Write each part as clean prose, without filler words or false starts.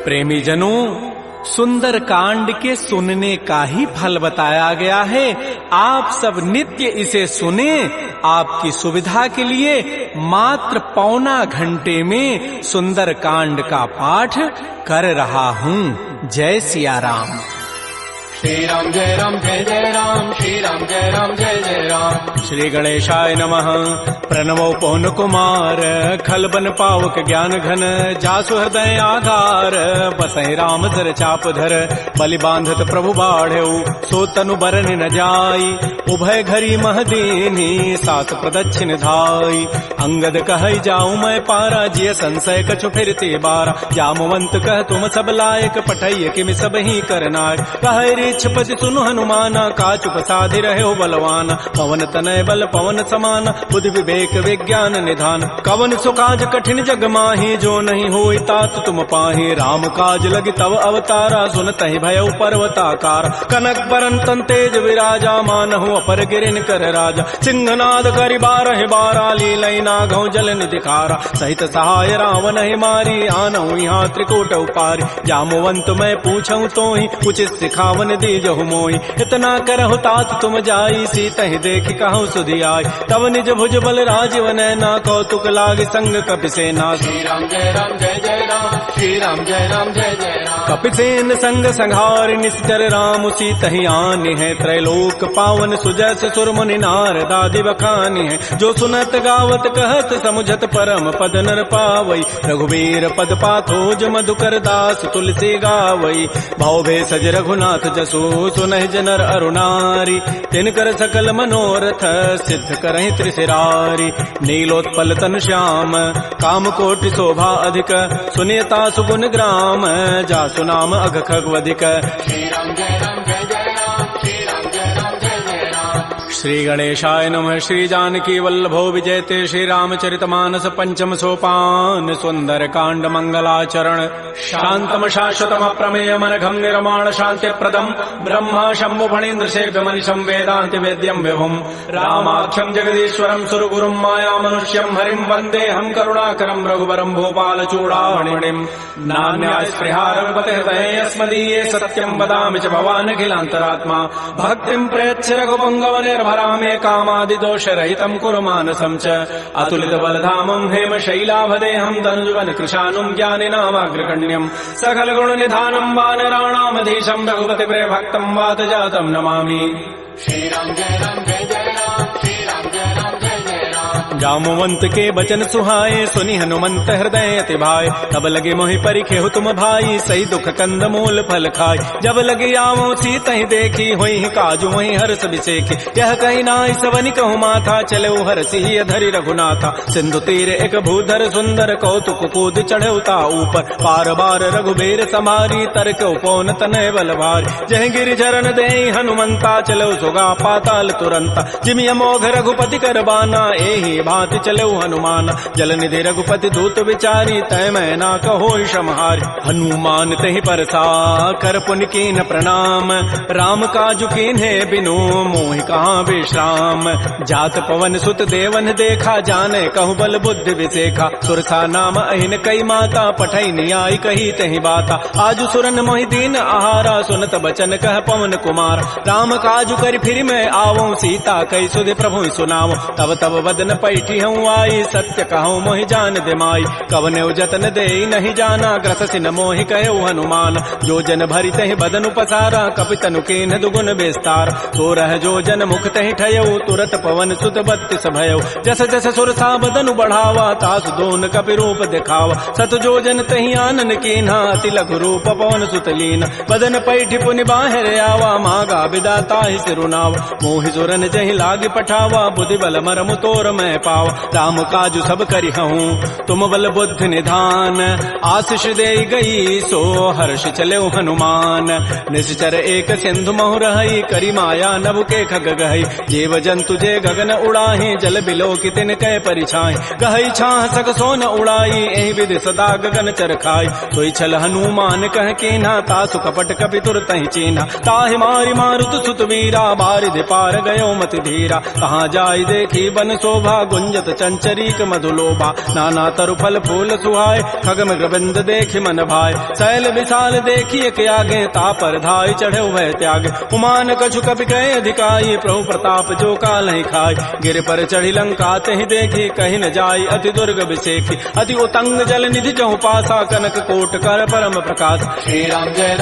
प्रेमी जनों, सुंदर कांड के सुनने का ही फल बताया गया है। आप सब नित्य इसे सुने। आपकी सुविधा के लिए मात्र पौना घंटे में सुंदर कांड का पाठ कर रहा हूँ। जय सिया राम। श्री राम जय राम जय जय राम, श्री राम जय राम जय जय राम। श्री गणेशाय नमः। प्रणवो पवन कुमार, खल बन पावक ज्ञान घन, जासु हृदय आधार, बसहि राम धर चाप धर, बलि बांधत प्रभु बाढ़ऊ, सो तनु बरन न जाई, उभय घरी महदीनी, सात प्रदक्षिण धाई। अंगद कहई जाऊं मैं पारा, जिय संशय कछु फिरते बारा, जामवंत कह तुम सब लायक, पठैय किम सब ही करनाय। कहै छपति सुनु हनुमाना, काचु प्रसादि रहे बलवाना, पवन तनय बल पवन समाना, बुद्धि विवेक विज्ञान निधान। कवन सुकाज कठिन जग माही, जो नहीं होई तात तुम पाही। राम काज लगी तव अवतारा, सुनतहि भयउ पर्वताकार। कनक बरन तन तेज विराजा, मानहु अपर गिरिन कर राजा। सिंहनाद करि बारहि बारा, लीलई नागौ जल निधिकारा। सहित सहाय रावण ही मारी, आनहु यहाँ त्रिकूट उपारी। जामवंत मैं पूछऊं तोहि, उचित सिखावन दीजहु मोहि। इतना करहु तात तुम जाई, सीतहि देखि कहु सुधियाई। तब निज भुज बल राजीव नैना, कौतुक लागी संग कपिसेना। श्री राम जय राम जय जय राम, श्री राम जय राम जय जय राम। कपिसेन संग संहार, निश्चर राम सीतहि आनि है। त्रैलोक पावन सुजस सुरमुनि नारदादि बखानि है। जो सुनत गावत कहत समुझत परम पद नर पावई। रघुवीर पद पाथोज मधुकर दास तुलसी गावई। भाव भे सज रघुनाथ जसो, सुनहि जनर अरुणारी। तिनकर सकल मनोरथ, सिद्ध करहि त्रिशिरारी। नीलोत्पल तनु श्याम, काम कोटि शोभा अधिक, सुनियता सुगुण ग्राम, जासु नाम अघ खगवधिक। श्री राम जय राम जय जय राम, श्री राम जय राम जय जय राम। श्री गणेशाय नमः। श्री जानकी वल्लभो विजयते, श्री रामचरितमानस पंचम सोपान। सुंदर कांड मंगलाचरण, शांतम शाश्वतम प्रमेय मनघम निर्माण शांति प्रदम। ब्रह्मा शंभु फणीन्द्र सेव्य मनिषं वेदांति वेद्यम विभुम। रामाख्यम जगदीश्वरम सुरगुरुम माया मनुष्यम हरिम वंदे हम करुणाकरम रघुवरम भूपाल चूड़ामणिम। नान्या स्पृहा रघुपते हृदये अस्मदीये, सत्यम वदामि च भवान् अखिलान्तरात्मा। भक्तिं प्रयच्छ रघुपुंगव निर्भरामे, कामादि दोष रहितं कुरु मानसं च। अतुलित बलधामं हेम शैलाभदेहं, धनुजवन कृशानुं ज्ञानिनामाग्रगण्यं। सकल गुण निधानं वानराणामधीशं, रघुपति प्रिय भक्तं वातजातं नमामि। श्री राम जय राम जय जय राम, श्री राम जय राम जय जय राम। जामवंत के बचन सुहाए, सुनि हनुमंत हृदय अति भाए। तब लगे मोहि परिखेहु तुम भाई, सही दुख कंद मूल फल खाय। जब लगे आवो सीतहि देखी, होई काजु वही हर्ष बिसेखी। यह कही नाई सवनि कहु माथा, चले हरसि अधरि रघुनाथा। सिंधु तीर एक भूधर सुंदर, कौतुक कूद चढ़े ता ऊपर। पार बार रघुबीर समारी, तर्क उपौन तनय बल भारी। जह गिरि चरण देहि हनुमंता, चलो सुगा पाताल तुरंता। जिमि अमोघ रघुपति कर बाना, एहि भांति चलो हनुमान। जल निधि रघुपति दूत विचारी, तय मैं ना कहो क्षमहारी। हनुमान तहि परसा कर पुनि कीन प्रणाम, राम काजु कीन्हे बिनु मोहि कहाँ विश्राम। जात पवन सुत देवन देखा, जाने कहु बल बुद्धि विसेखा। सुरसा नाम अहिन कई माता, पठई नियाई कही तहि बाता। आजु सुरन मोहि दीन आहारा, सुनत बचन कह पवन कुमार। राम काजु करि फिर मैं आवो, सीता कई सुधि प्रभु सुनावो। तब तब वदन पैठी हूँ आई, सत्य कहूँ मोहि जान दिमाई। कवने जतन दे नहीं जाना, ग्रससि न मोहि कहे हनुमान। जो जन भरि तहि बदनु पसारा, कपितनु कीन्ह दुगुन विस्तार। तो रह जो जन मुख तहि ठयऊ, तुरत पवन सुत बत्तिस भयऊ। जस जस सुरसा बदनु बढ़ावा, तासु दोन कपि रूप दिखावा। सत जो जन तहि आनन कीन्हा, अति लघु रूप पवन सुत लीना। बदन पैठी पुनि बाहिर आवा, मागा बिदा ताहि सिरुनावा। मोहि सुरन जहि लागी पठावा, बुद्धि बल मरमु तोर मैं पावा। राम काजु सब करिहऊँ, तुम बल बुद्धि निधान। आशीष दे गई सो हर्ष चले हनुमान। निश्चर एक सिंधु महु रही, करी माया नभ के खग गहई। जीव जंतु जे गगन उड़ाही, जल बिलो की तिन कै परिछाई। गहई छाह सक सोन उड़ाई, एहि विधि सदा गगन चर खाई। सोई छल हनुमान कह कीन्हा, तासु कपट कपि तुरतहि चीन्हा। ताहि मारि मारुत सुत वीरा, बारिधि पार गयो मति धीरा। कहाँ जाई देखी बन शोभा, कुंजत चंचरीक मधुलोभा नाना तरु फल फूल सुहाय खगम गोविंद देखि मन भाय शैल विशाल देखिए के आगे तापर धाय चढ़े वह त्याग उमान कछु कपि कहे अधिकाई प्रभु प्रताप जो काल ही खाय गिर पर चढ़ी लंका तहि देखी कहीं न जाय अति दुर्ग विषेखी अति उतंग जल निधि जहु पासा कनक कोट कर परम प्रकाश श्री राम जय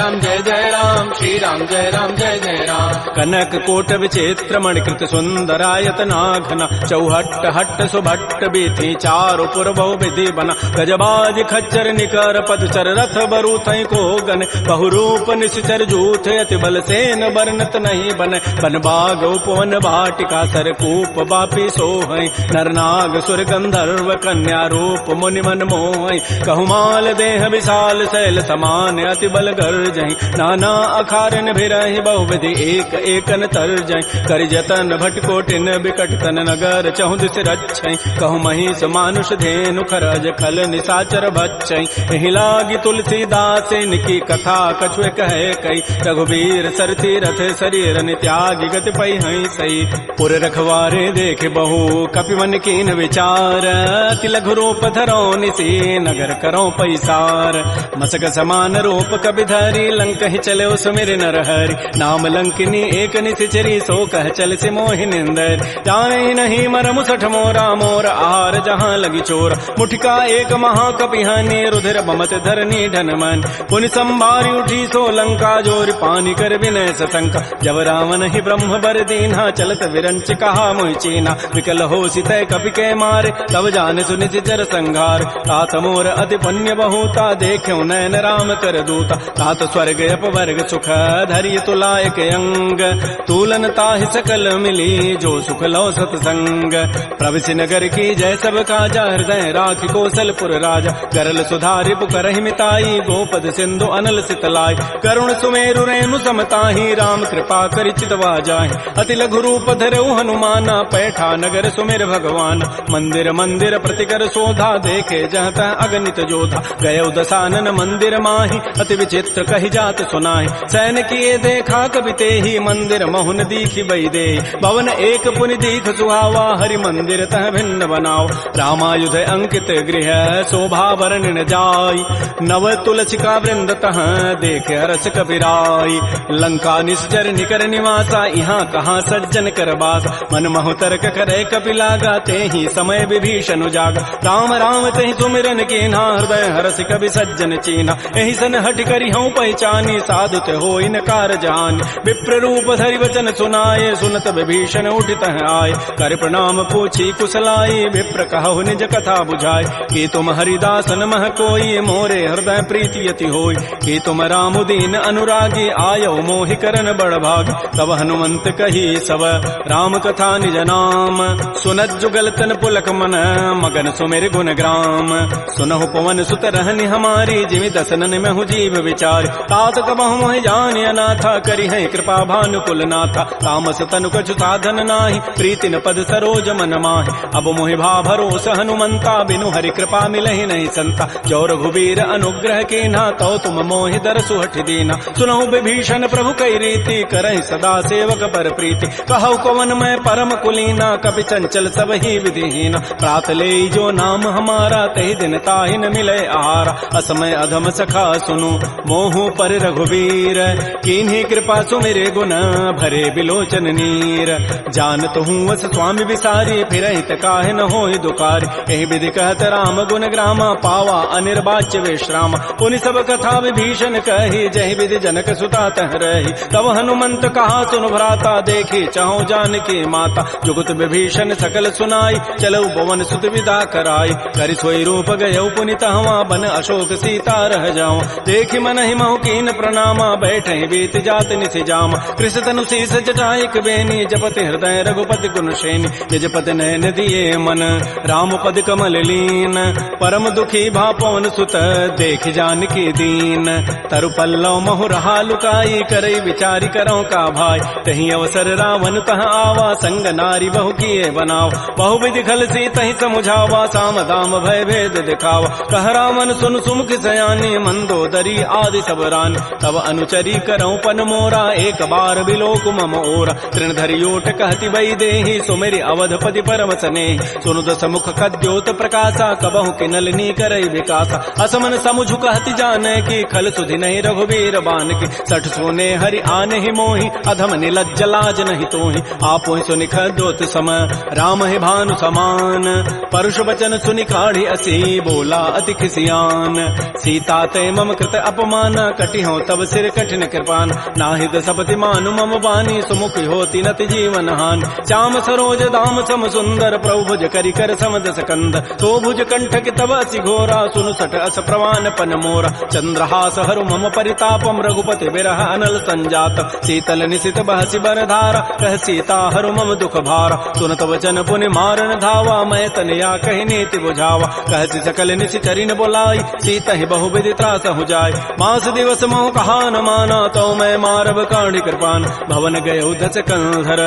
जय राम श्री राम जय जय राम कनक कोट विचित्र मणिकृत सुंदरायत नाघना चौहट्ट हट्ट सुभट्ट बीथी चारु पुर बहु विधि बना गजबाज खच्चर निकर पदचर रथ बरु थई को गन बहुरूप निश्चर जूथ अति बल सेन बरनत नहीं बन बन बाग उपवन भाटिका सरकूप बापी सोहै नरनाग सुर गंधर्व कन्या रूप मुनि मन मोहै कहुमाल देह विशाल शैल समान अति बल गर्जहि नाना अखारन भिरहि बहुविधि एक एकन तरजहि करि जतन भटकोटिन बिकट तन नगर चहु दिस रक्षै कहु महिष मानुष धेनु खरज खल निसाचर भक्षै एहि लागी तुलसीदास इनकी कथा कछुए कहे कई रघुबीर सरती रथ शरीर त्यागी गति पै हई सई पुर रखवारे देख बहु कपि मन कीन विचार अति लघु रूप धरो निसी नगर करो पैसार मसक समान रूप कपि धरी लंक ही चले सुमिर नर हरि नाम लंकिनी एक निशिचरी सो कह चल से मोहि निंदर जाने नहीं मरमु सठ मोरा मोर आहार जहाँ लगी चोर मुठिका एक महाकपिहानी रुधिर बमत धरनी ढनमन पुनि संभारी उठी सो लंका जोर पानी कर विनय सतंका जब रावण ही ब्रह्म बर दीन्हा चलत विरंच कहा मोहि चीना विकल हो सितय कपि के मारे तब जान सुनित जर संघार तात मोर अति पुण्य बहुता देख्यो नयन राम कर दूता तात स्वर्ग अपवर्ग सुख धैर्य तुलायक अंग तूलन ताहि सकल मिली जो सुख लो सतसंग प्रविशि नगर की जय सब काजा हृदय राखि कौशलपुर राजा गरल सुधारि पुकरहि मिताई गोपद सिंधु अनल सितलाई करुण सुमेरु रेणु समताहि राम कृपा करि चितवा जाहि अति लघु रूप धरऊ हनुमाना पैठा नगर सुमेर भगवान मंदिर मंदिर प्रतिकर शोधा देखे जहत अगणित जोधा गयो दसानन मंदिर माहि अति विचित्र कहि जात सुनाहि सैन किए देखा कबि तेहि मंदिर महुन दीखि बई दे भवन एक पुनि दीख सुहावा हरि मंदिर तह भिन्न बनाओ रामायुध अंकित गृह शोभा वर्णन जाय नव तुलसिका वृंद तह देखे हरस कबीराई लंका निश्चर निकर निवासा यहाँ कहाँ सज्जन कर बास मन महु तर्क करे कपि लागा तेहि समय विभीषण जागा राम राम तेहि सुमिरन कीन्हा हृदय हरस कवि सज्जन चीन्हा एहि सन हट करि हूँ पहचानी साधुत हो इन कार जानी विप्र रूप धरि वचन सुनाए सुनत विभीषण उठित आए कर प्रणाम पूछी कुशलाई विप्र कहु निज कथा बुझाए कि तुम हरिदासन मह कोई मोरे हृदय प्रीति यति होई कि तुम राम दीन अनुरागी आयो मोहि करन बड़ भाग तब हनुमंत कही सब राम कथा निज नाम सुनत जुगल तन पुलक मन मगन सुमेर गुण ग्राम सुनहु पवन सुत रहनि हमारी जिमि दसनन में हूँ जीव विचार तात कबहु मोहि जान अनाथा करी है कृपा भानुकुल नाथा तामस तनु कछु साधन नाही प्रीति न पद सरोज मन माहि अब मोहि भा भरोस हनुमंता बिनु हरि कृपा मिलहि नहीं संता जो रघुबीर अनुग्रह कीन्हा तो तुम मोहि दरसु हठ दीना सुनहु विभीषण प्रभु कई रीति करहि सदा सेवक पर प्रीति कहु कवन मैं परम कुलीना कपि चंचल सब ही विधिहीना प्रात ले जो नाम हमारा तहि दिन ताहि न मिले आहारा असमय अधम सखा सुनु मोहु पर रघुबीर कीन्ही कृपा सुमिरे गुण भरे बिलोचन नीर जानत हूँ वस स्वामी विसारी फिर काहे न होई दुकार एहि विधि कहत राम गुण ग्रामा पावा अनिर्वाच्य विश्राम पुनि सब कथा विभीषण कही जहि विधि जनक सुता तह रही तब हनुमंत कहा सुन भ्राता देखी चाहो जानकी माता जुगत विभीषण सकल सुनाई चलो भवन सुत विदा कराई करि सोई रूप गयो पुनि तहवा बन अशोक सीता रह जाओ देखि मन ही महु कीन प्रणामा बैठे बीत जात निसि जाम कृष तनु शीस जटाइक बेनी जपत हृदय रघुपति गुण श्रेणी निज पद नयन दिए मन राम पद कमल लीन परम दुखी भा पवन सुत देख जानकी दीन तरु पल्लव महु रहा लुकाई करई विचारी करो का भाई तही अवसर रावण तह आवा संग नारी बहु किए बनाओ बहु विधि खल सी तही समुझावा साम दाम भय भेद दिखावा कह रावण सुन सुमुख सयानी मंदोदरी आदि सब रान तब अनुचरी करो पन मोरा एक बार बिलोक मम ओरा तृण धरियोट कहति बई देहि सुमेरि अवधपति पर परम सने सुनु दस मुख कद्योत प्रकाशा कबहु के नलिनी करई विकासा असमन समुझु कहति जाने की खल सुधि नहीं रघुबीर बान की सठ सोने हरि आने ही मोहि अधम निलज्ज लाज नहीं तोहि आपो सुनि खद्योत सम राम है भानु समान परुष वचन सुनि काढ़ी असी बोला अति खिसियान सीता ते मम कृत अपमान कटि हो तब सिर कठिन कृपान नाहिद सपति मानु मम बानी सुमुख होती नति जीवन हान श्याम सरोज दाम सम सुंदर प्रभु भुज करि कर समदस कंद तो भुज कंठ के तब असि घोरा सुनु सठ अस प्रवान पन मोरा चंद्रहास हरु मम परितापम रघुपति विरह अनल संजात शीतल निशित बहसि बर धारा कह सीता हरु मम दुख भारा सुनत वचन पुनि मारन धावा मैं तनया कहि नीति बुझावा कहति सकल निशि चरिन बोलाई सीता ही बहु विधि त्रास हो जाय मास दिवस मोह कहा न माना तो मैं मारब काढ़ी कृपान भवन गए दस कंधर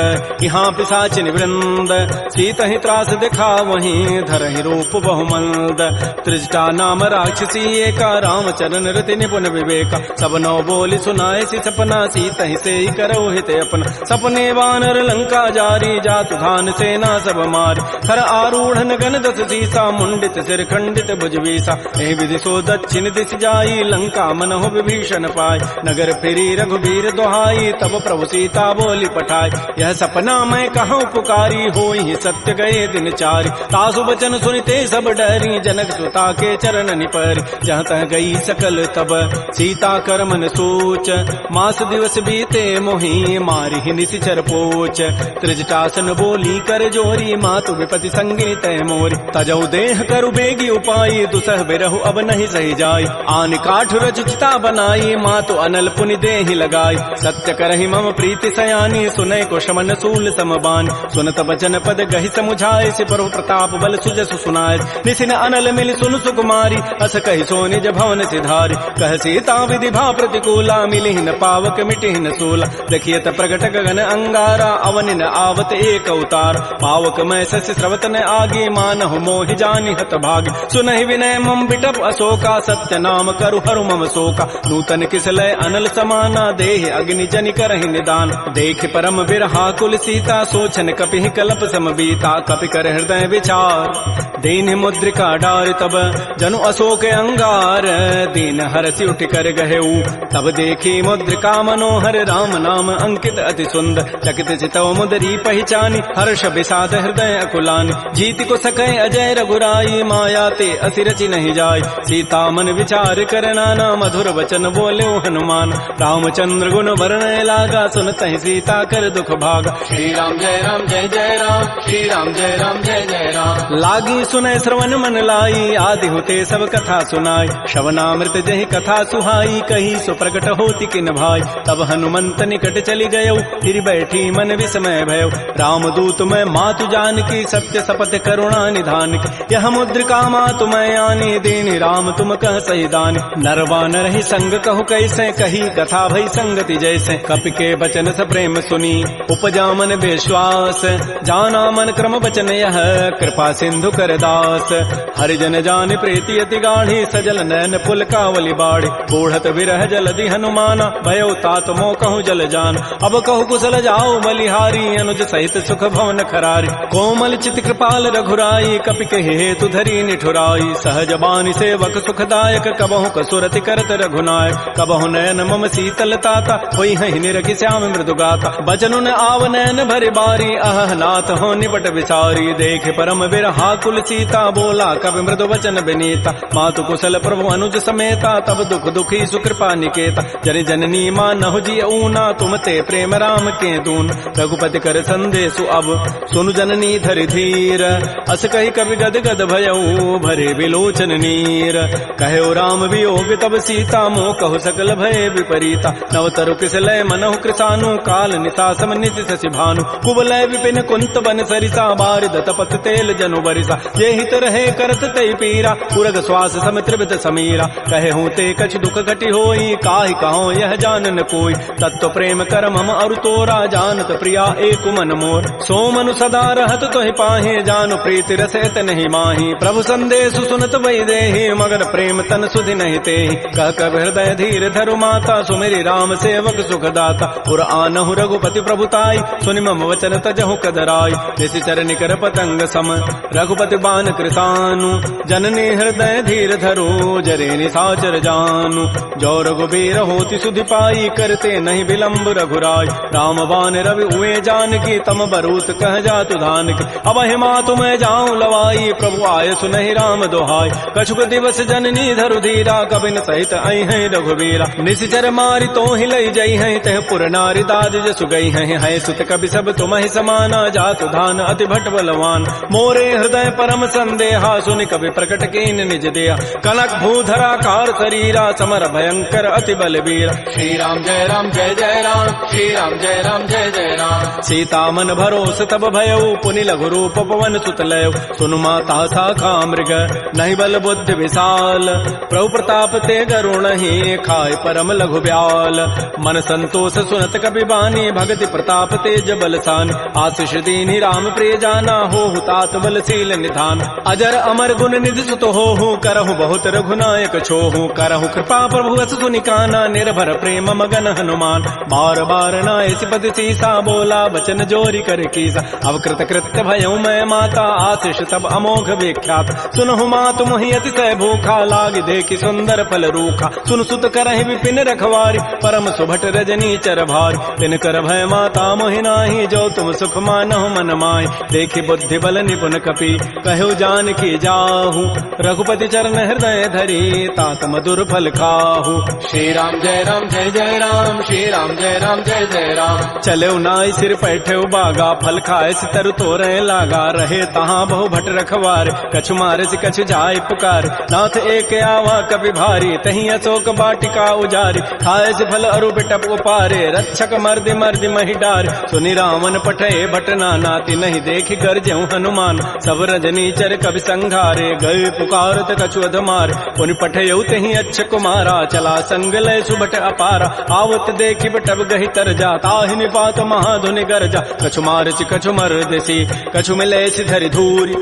यहाँ पिशाचिन वृंद सीता ही त्रास दिखा वहीं धर ही रूप बहुमंद त्रिजटा नाम राक्षसी एका रामचरण रति निपुण विवेका सब नौ बोली सुनाए सी सपना सीता ही से ही करो हित अपना सपने वानर लंका जारी जातु धान सेना सब मारी हर आरूढ़ गन दस सीसा मुंडित सिर खंडित भुजवीसा एहि विधि सो दक्षिण दिश जाई लंका मनहु विभीषण पाय नगर फिरी रघुबीर दोहाई तब प्रभु सीता बोली पठाई यह सपना मैं कहूँ पुकारी होई सत्य गए दिन चारि तासु बचन सुनते सब डरी जनक सुता के चरण निपरि जहाँ तह गई सकल तब सीता कर मन सोच मास दिवस बीते मोहि मारी ही निशिचर पोच त्रिजटासन बोली कर जोरी मातु विपति संगी तय मोरी तजौ देह करु बेगी उपाई दुसह बिरहु अब नहीं सही जाई आन काठ रचिता बनाई मातु अनल पुनि देहि लगाई सत्य करहि मम प्रीति सयानी सुनय को शमन सूल समबान सुनत बचन पद गहि समुझाए से प्रभु प्रताप बल सुजसु सुनाय निसिन अनल मिल सुन सुकुमारी अस कहि सो निज भवन सिधारी कह सीता विधि भा प्रतिकूला मिलिहि न पावक मिटिहि न सूला देखियत प्रगट गगन अंगारा अवन न आवत एक अवतार पावक मैं सस स्रवत न आगे मानहु मोहि जानि हत भाग सुनहि विनय मम बिटप अशोका सत्य नाम करु हरु मम शोका नूतन किसलय अनल समाना देह अग्नि जनि करहि निदान देख परम बिरहा कुल सीता सोचन कपि कलप सम बीता कपि कर हृदय विचार दीन मुद्रिका डार तब जनु अशोक अंगार दीन हरसि उठ कर गहेऊ तब देखी मुद्रिका मनोहर राम नाम अंकित अति सुंदर चकित चितव मुदरी पहचानी हर्ष विषाद हृदय अकुलानी जीत को सकै अजय रघुराई माया ते असिरचि नहीं जाय सीता मन विचार कर नाना मधुर वचन बोले हनुमान रामचंद्र गुण वर्णय लागा सुनत ही सीता कर दुख भागा श्री राम जय राम श्री राम जय जय राम लागी सुनय श्रवण मन लाई आदि होते सब कथा सुनाई श्रवणामृत जहि कथा सुहाई कही सो प्रकट होती किन भाई तब हनुमंत निकट चली गयो फिर बैठी मन विस्मय भयो राम दूत मैं मातु जान की सत्य सपथ करुणा निधान की यह मुद्रिका मातु मैं आनी देनी राम तुम कह सही दान नरवान रही संग कहु कैसे कही कथा भई संगति जैसे कपि के बचन स प्रेम सुनी उपजा मन विश्वास जाना मन क्रम बचन यह कृपा सिंधु कर दास हरिजन जान प्रीति अति गाढ़ी सजल नयन पुल कावली बाड़ी बूढ़त विरह जलधि हनुमाना भयो तात मो कहूँ जल जान अब कहु कुशल जाओ बलिहारी अनुज सहित सुख भवन खरारी कोमल चित कृपाल रघुराई कपि कहे हेतु धरी निठुराई सहज बानी सेवक सुखदायक कबहु कसुरति करत रघुनायक कबहु नयन मम शीतल ताता होई हहि निरखि श्याम मृदु गाता बचनु न आव नयन भरि बारी अह नाथ हो निपट विचारी देख परम बिरहा कुल सीता बोला कवि मृदु वचन विनीता मातु कुशल प्रभु अनुज समेता तब दुख दुखी सुकृपा निकेता जन जननी मानहु जी ऊना तुम ते प्रेम राम के दून रघुपति कर संदेशु अब सुनु जननी धरि धीर अस कही कवि गद गद भयऊ भरे विलोचन नीर कहो राम वियोग तब सीता मोह कहु सकल भय विपरीता नव तरु किसलय मनहु कृसानु काल निता सम निति शशि भानु कुबलय विपिन कुंत बन सरिसा बारिद तपत तेल जनु बरिसा ये हित रहे करत तय पीरा पुरग श्वास सम त्रिवित समीरा कहे हूँ ते कछ दुख घटी होई काहि कहो यह जानन कोई तत्व प्रेम कर मम अरु तोरा जानत प्रिया एक मन मोर सो मनु सदा रहत तोहि पाहे जानु प्रीति रसैत नहीं माही प्रभु संदेशु सुनत वै देहि मगर प्रेम तन सुधि नहीं तेहि कह कब हृदय धीर धरु माता सुमेरी राम सेवक सुखदाता पुर आनहु रघुपति प्रभुताई सुनि मम वचन तजहु कदराई जैसे निश्चर निकर पतंग सम रघुपति बान कृतानु जननी हृदय धीर धरो जरे निशाचर जानु जो रघुबीर होति सुधि पाई करते नहीं विलंब रघुराय राम बान रवि उए जानकी तम बरूत कह जातु धान की अब हिमा तुम्हें जाऊं लवाई प्रभु आय सुनहि राम दोहाय कछुक दिवस जननी धरु धीरा कबिन सहित आई है रघुबीरा निश्चर मारी तो ही लई जई है तह पुर नारी दाद जसु गई है सुत कवि सब तुम ही समाना जातु धान अति भट बलवान मोरे हृदय परम संदेहा सुनि कवि प्रकट कीन निज देहा कनक भूधरा कार शरीरा समर भयंकर अति बलबीरा श्री राम जय राम जय जय राम श्री राम जय राम जय जय राम सीता मन भरोस तब भयऊ पुनि लघु रूप पवन सुत लय सुनु माता शाखा मृग नहीं बल बुद्धि विशाल प्रभु प्रताप ते गरुण ही खाय परम लघु ब्याल मन संतोष सुनत कपि बानी भगति प्रताप तेज बलसान आशीष दीनी राम प्रिय जाना हो तात बलशील निधान अजर अमर गुण निधि सुत हो करहु बहुत रघुनायक छोहु करहु कृपा प्रभु अस सुनि काना निर्भर प्रेम मगन हनुमान बार बार नायसि पति सीसा बोला बचन जोरी कर कीसा अवकृत कृत्य भयउ मैं माता आशीष तब अमोघ विख्यात सुनहु मातु मोहि अतिशय भूखा लाग देखि सुंदर फल रूखा सुन सुत करहि विपिन रखवारी परम सुभट रजनी चर भारी तिन कर भय माता मोहि नाही जो तुम सुख मानहु मन माहि देखि बुद्धि बल निपुण कपि कहु जान की जाहु रघुपति चरण हृदय धरी तात मधुर फल खाहु श्री राम जय राम जय जय राम श्री राम जय राम जय जय राम चले नाई सिर पैठे बागा फल खाए तरु तोरे लागा रहे तहाँ बहु भट रखवार कछु मारे से कछु जाय पुकार नाथ एक आवा कभी भारी तही अशोक बाटिका उजारी खाए से फल अरु बिटप उपारे रक्षक मर्दि मर्दि मही डार सुनि रावण पठे भट नाती नहीं देखि गरजहु हनुमान सब रजनी चर कवि संघारे गए पुकारत कछु अधमार पुनि पठयउ तही अच्छ कुमारा चला संग लय सुबट अपारा आवत देखि बटब गहि तर जा ताहि निपात महाधुनि गरजा कछु मारचि कछु मर्दसी कछु मिलेसि धरि धूरी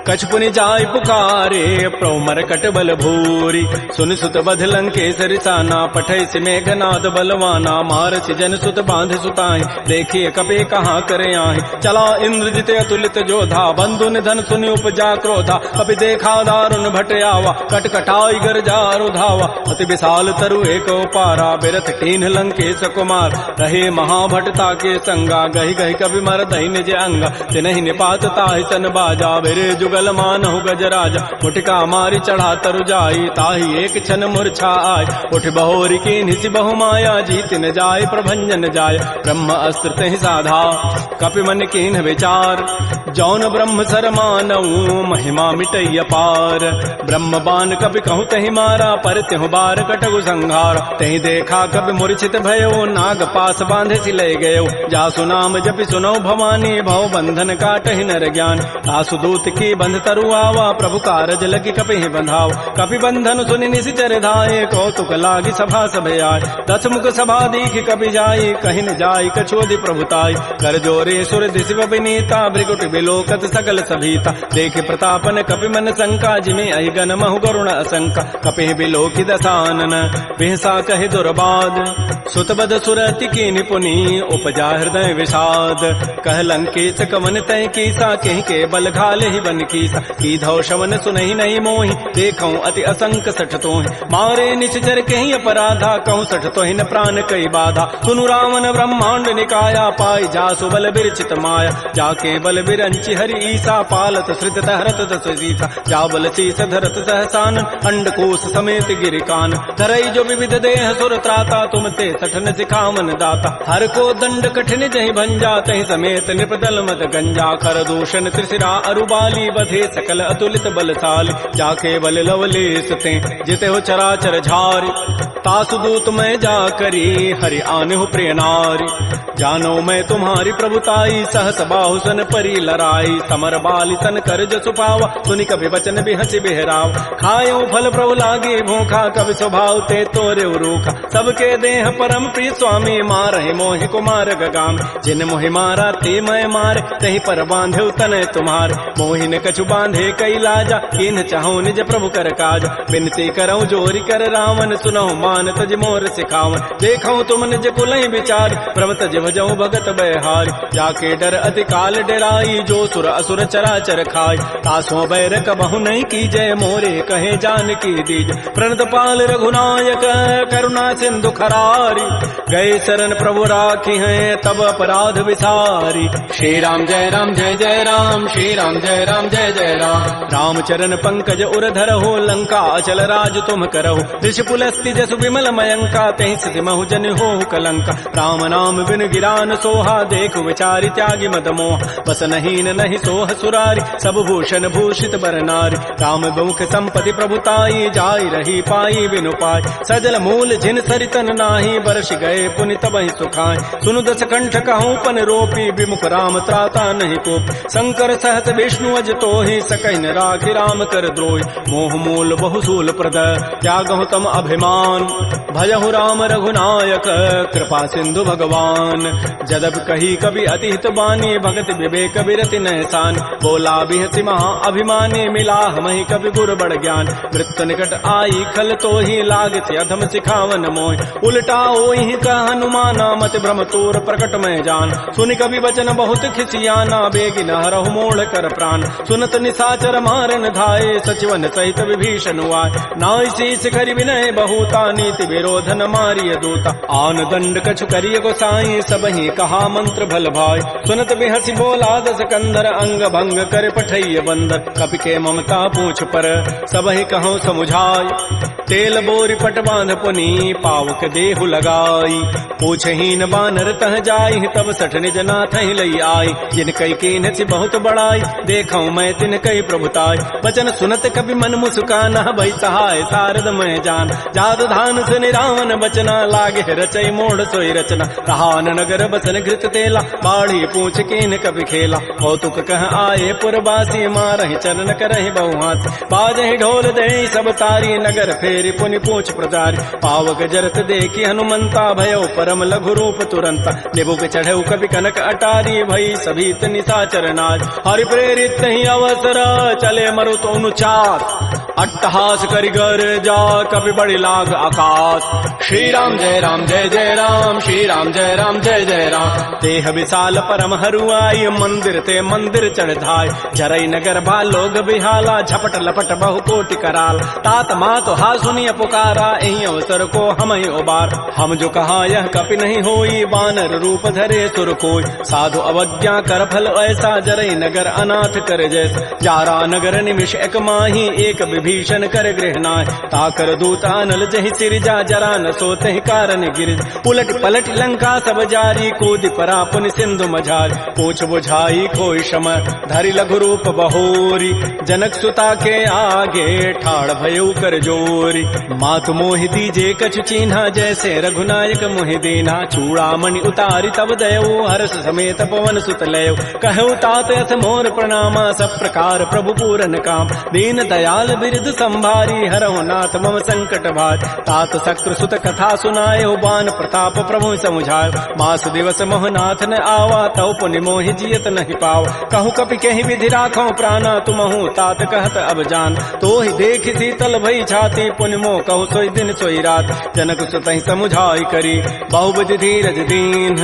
कछु पुनि जाय पुकारे प्रभु मरकट बल भूरी सुनि सुत बध लंकेसरि साना पठैसि मेघनाद बलवाना मारसि जन सुत बांध सुताहि देखिए कपि कहाँ करे आहि चला इंद्रजित अतुलित जोधा बंधु निधन सुनि उपजा क्रोधा कपि देखा दारुण भट आवा कटकटाई गरजारु धावा अति विशाल तरु एक पारा बिरथ कीन्ह लंकेश कुमार रहे महाभटता के संगा गहि गहि कवि मर दहि निज अंगा तिनहि निपात ताहि सन बाजा बिरे जुगल मानहु गजराजा मुटिका मारी चढ़ा तरु जाई ताहि एक क्षण मूर्छा आय उठ बहोरी की निसि बहु माया जीत न जाय प्रभंजन जाय ब्रह्म अस्त्र तहि साधा कपि मन कीन्ह विचार जौन ब्रह्म सर मानऊ महिमा मिटैय पार ब्रह्म बान कपि कहूँ तहि मारा पर त्यहु बार कटगु संहार तहि देखा कपि मूर्छित भयो नाग पास बांधे सि लय गयो जासु नाम जपि सुनो भवानी भव बंधन काटहि नर ज्ञान तासु दूत की बंध तरु आवा प्रभु कारज लगी कपि बंधाव कपि बंधन सुनि निशिचर धाये कौतुक लागी सभा सब आय दस मुख सभा दीख कपि जाई कहि न जाई कछोदि प्रभुताई कर जोरे सुर दिशि विनीता भृगुट बिलोकत सकल सभीता देख प्रतापन कपि मन शंका जिमे अहि गण महु गरुण असंका कपि बिलोकि दसानन बिहसा कहि दुर्बाद सुतबद सुरति की निपुनी उपजा हृदय विषाद कह लंकेश कवन तय कीसा कहीं के बल घाले ही बन कीसा की धौ शवन सुनहि नहीं मोहि देखऊं अति असंक सठ तोहि मारे निश्चर कहीं अपराधा कहूँ सठ तोहि न प्राण कई बाधा सुनु रावण ब्रह्मांड निकाया पाई जासु बल बिरचित माया जाके बल बिरंचि हरि ईसा पालत श्रित हरत दस सीसा जा बल शीस धरत सहसान अंडकोश समेत गिरिकान धरई जो विविध देह सुर त्राता तुम ते सठन सिखावन दाता हर को दंड कठिन जहि भंजा तहि समेत निपदल मत गंजा कर दूषण त्रिशिरा अरुबाली बधे सकल अतुलित बलशाली जाके बल लवलेस ते जिते हो चराचर झारी तासु दूत मैं जा करी हरि आने हो प्रिय नारी जानो मैं तुम्हारी प्रभुताई सहस बाहु सन परी लराई समर बाली सन कर जसु पावा सुनि कभी वचन भी हंसी बिहराव खायो फल प्रभु लागे भूखा कभी स्वभाव ते तोरे रूखा सबके देह परम प्रिय स्वामी मारहि मोहि कुमार गगाम जिन मोहि मारा ते मैं मारे तही पर बांधे तनय तुम्हारे मोहि न कछु बांधे कई लाजा किन चाहो निज प्रभु कर काज बिनती करऊं जोरी कर रावण सुनहु मान तज मोर सिखावन देखऊं तुम निज कुलहि विचार प्रभ तज भजऊ भगत बहारी। जाके डर अति काल डराई, जो सुर असुर चराचर खाई। तासों बैर कबहु नहीं कीजय, मोरे कहे जानकी दीज। प्रणत पाल रघुनायक करुणा सिंधु खरारी, गए शरण प्रभु राखी हैं तब अपराध विसारी। श्री राम जय जय राम, श्री राम जय जय राम। रामचरण पंकज उरधर हो, लंका अचल राज तुम करहो। ऋषि पुलस्ति जसु विमल मयंका, तेहि सिधि महु जन हो कलंका। राम नाम बिन गिरान सोहा, देखु विचारि त्यागी मद मोह। बस नहीं नहीं सोह सुरारी, सब भूषण भूषित बर नारी। राम बहुख संपत्ति प्रभुताई, जाय रही पाई बिनु पाई। सजल मूल जिन सरितन नाही, बरस गए पुनि तबहि सुखाय। सुनु दस कंठ कहूँ पन रोपी, विमुख राम त्राता नहीं कोप। शंकर सहत विष्णु अज तोहि, सकहि न राखि राम कर द्रोहि। मोह मूल बहुसूल प्रद, त्यागहु तम अभिमान। भजहु राम रघुनायक, कृपा सिंधु भगवान। जदब कही कवि अति हित बानी, भगत विवेक बिरति नहसान। बोला बिहति महा अभिमानी, मिला हमहि कवि गुर बड़ ज्ञान। मृत्यु निकट आई खल तोहि, लागति अधम सिखावन मोहि। उल्टा ओहि कह हनुमाना, मति भ्रम तोर प्रकट में जान। सुनि कवि वचन बहुत खिसियाना, बेगी न हरहु मोड़ कर प्राण। सुनत निशाचर मारन धाये, सचिवन सहित विभीषण आए। नाय शीस करि विनय बहुता, नीति विरोधन मारिय दूता। आन दंड कछु करिय गोसाई, सबहि कहा मंत्र भल भाई। सुनत बिहसि बोला दस कंधर, अंग भंग कर पठैय बंदर। कपि के ममता पूछ पर, सबहि कहूँ समुझाय। तेल बोरी पट बांध पुनी, पावक देहु लगाई। पूछहीन बानर तह जाई, तब सठ निज नाथ ही लई आई। जिन कई कीन सी बहुत बड़ाई, देखऊं मैं तिन कई प्रभुताई। वचन सुनत कभी मन मुस्काना, भई सहाय सारद मैं जान। जाद धान सुनि रावण बचना, लागे रचई मोड़ सोई रचना। रहान नगर बसन घृत तेला, बाढ़ी पूछ कीन कभी खेला। कौतुक कह आए पुरवासी, मारहि चरण करहि बहुहासी। बाजहि ढोल देहि सब तारी, नगर फेरि पुनि पूछ प्रजारी। पावक जरत देखी हनुमंता, भयो परम लघु रूप तुरंता। निबुक चढ़ऊ कवि कनक अटारी, भई सभीत निशाचर नारी। हरि प्रेरित ही अवसर, चले मरुत अनुचार। अट्टहास करिगर जा, कवि बड़ी लाग आकाश। श्री राम जय जय राम, श्री राम जय जय राम। देह विशाल परम हरुआई, मंदिर ते मंदिर चढ़ धाय। जरई नगर बालोग बिहाला, झपट लपट बहु कोटि कराल। तात मात हा सुनिय पुकारा, एहि अवसर को हम ही उबार। हम जो कहा यह कपि नहीं होई, बानर रूप धरे सुर कोई। साधु अवज्ञा कर फल ऐसा, जरई नगर अनाथ कर जैसा। जारा नगर निमिष एक माही, एक विभीषण कर गृहनाय। ताकर दूत अनल जहि सिरजा, जरा न सोते कारण गिरिज। उलट पलट लंका सब जारी, कूदि परा पुनि सिंधु मझारी। पूछ बुझाई कोई शम, धरि लघु रूप बहोरी। जनक सुता के आगे, ठाड़ भयउ कर जोरी। मातु मोहि दीजे कछु चीन्हा, जैसे रघुनायक मोहि दीना। चूड़ामणि उतारी तब दयऊ, हर्ष समेत पवन सुत लयऊ। कहऊ तात यथ मोर प्रणामा, सब प्रकार प्रभु पूरन काम। दीन दयाल बिरद संभारी, हरहु नाथ मम संकट भार। तात शक्र सुत कथा सुनाए, बान प्रताप प्रभु समुझाए। मास दिवस मोहनाथ न आवा, तव पुनि मोहि जियत नहीं पाव। कहूँ कपि कहीं विधि राखो प्राणा, तुमहु तात कहत अब जान। तो ही देख शीतल भई छाती, पुनि मोह कहूँ सोई दिन सोई रात। जनक सुतहि समुझाई करी, बहुबुधि धीरज दीन।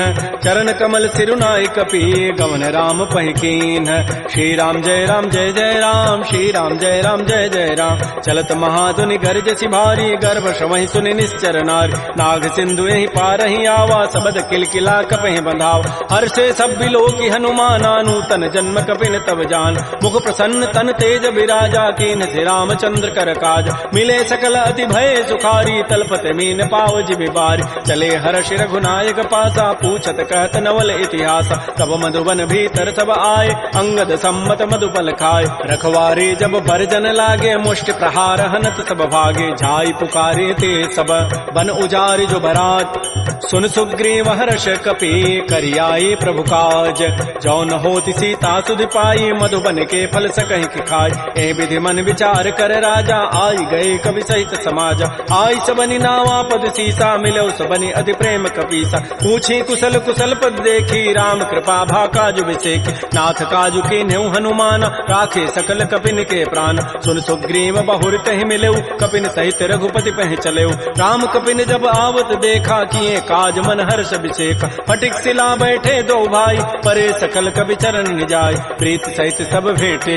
चरण कमल सिरुनाई कपि, गवन राम पहिकीन। श्री राम जय जय राम, श्री राम जय जय राम। चलत महाधुनि गर्जसि भारी, गर्भ श्रवहि सुनि निश्चर नारी। नाग सिंधु यही पारहि आवा, सबद किलकिला कपहि बंधाव। हर्षे सब बिलोकी हनुमाना, नूतन जन्म कपिन तब जान। मुख प्रसन्न तन तेज विराजा, कीन से रामचंद्र कर काज। मिले सकल अति भय सुखारी, तलपत मीन पाव जिमि बारी। चले हर्ष रघुनायक पासा, पूछत कहत नवल इतिहास। तब मधुबन भीतर सब आए, अंगद सम्मत मधुपल खाए। रखवारे जब बरजन लागे, मुष्टि प्रहार हनत सब भागे। झाई पुकारे ते सब, बन उजारि जो बरात। सुन सुग्रीव हर्ष कपि, करियाए प्रभु काज। जौन होति सीता सुधि पाई, मधुबन के फल सकहि कि खाय। ए विधि मन विचार कर राजा, आई गए कवि सहित समाज। आई सबनि नावा पद सीसा, मिलो सबनि अति प्रेम कपीसा। पूछी कुशल कुशल पद देखी, राम कृपा भा काजु विसेखी। नाथ काजु कीन्हु हनुमान, राखे सकल कपिन के प्राण। सुन सुग्रीव सुग्रीव बहुर तहि मिलेउ कपिन सहित रघुपति पह चलेउ राम कपिन जब आवत देखा किए काज मन हर्ष विषेक फटिक सिला बैठे दो भाई परे सकल कवि चरण निजाय प्रीत सहित सब भेटे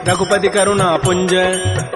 रघुपति करुणा पुंज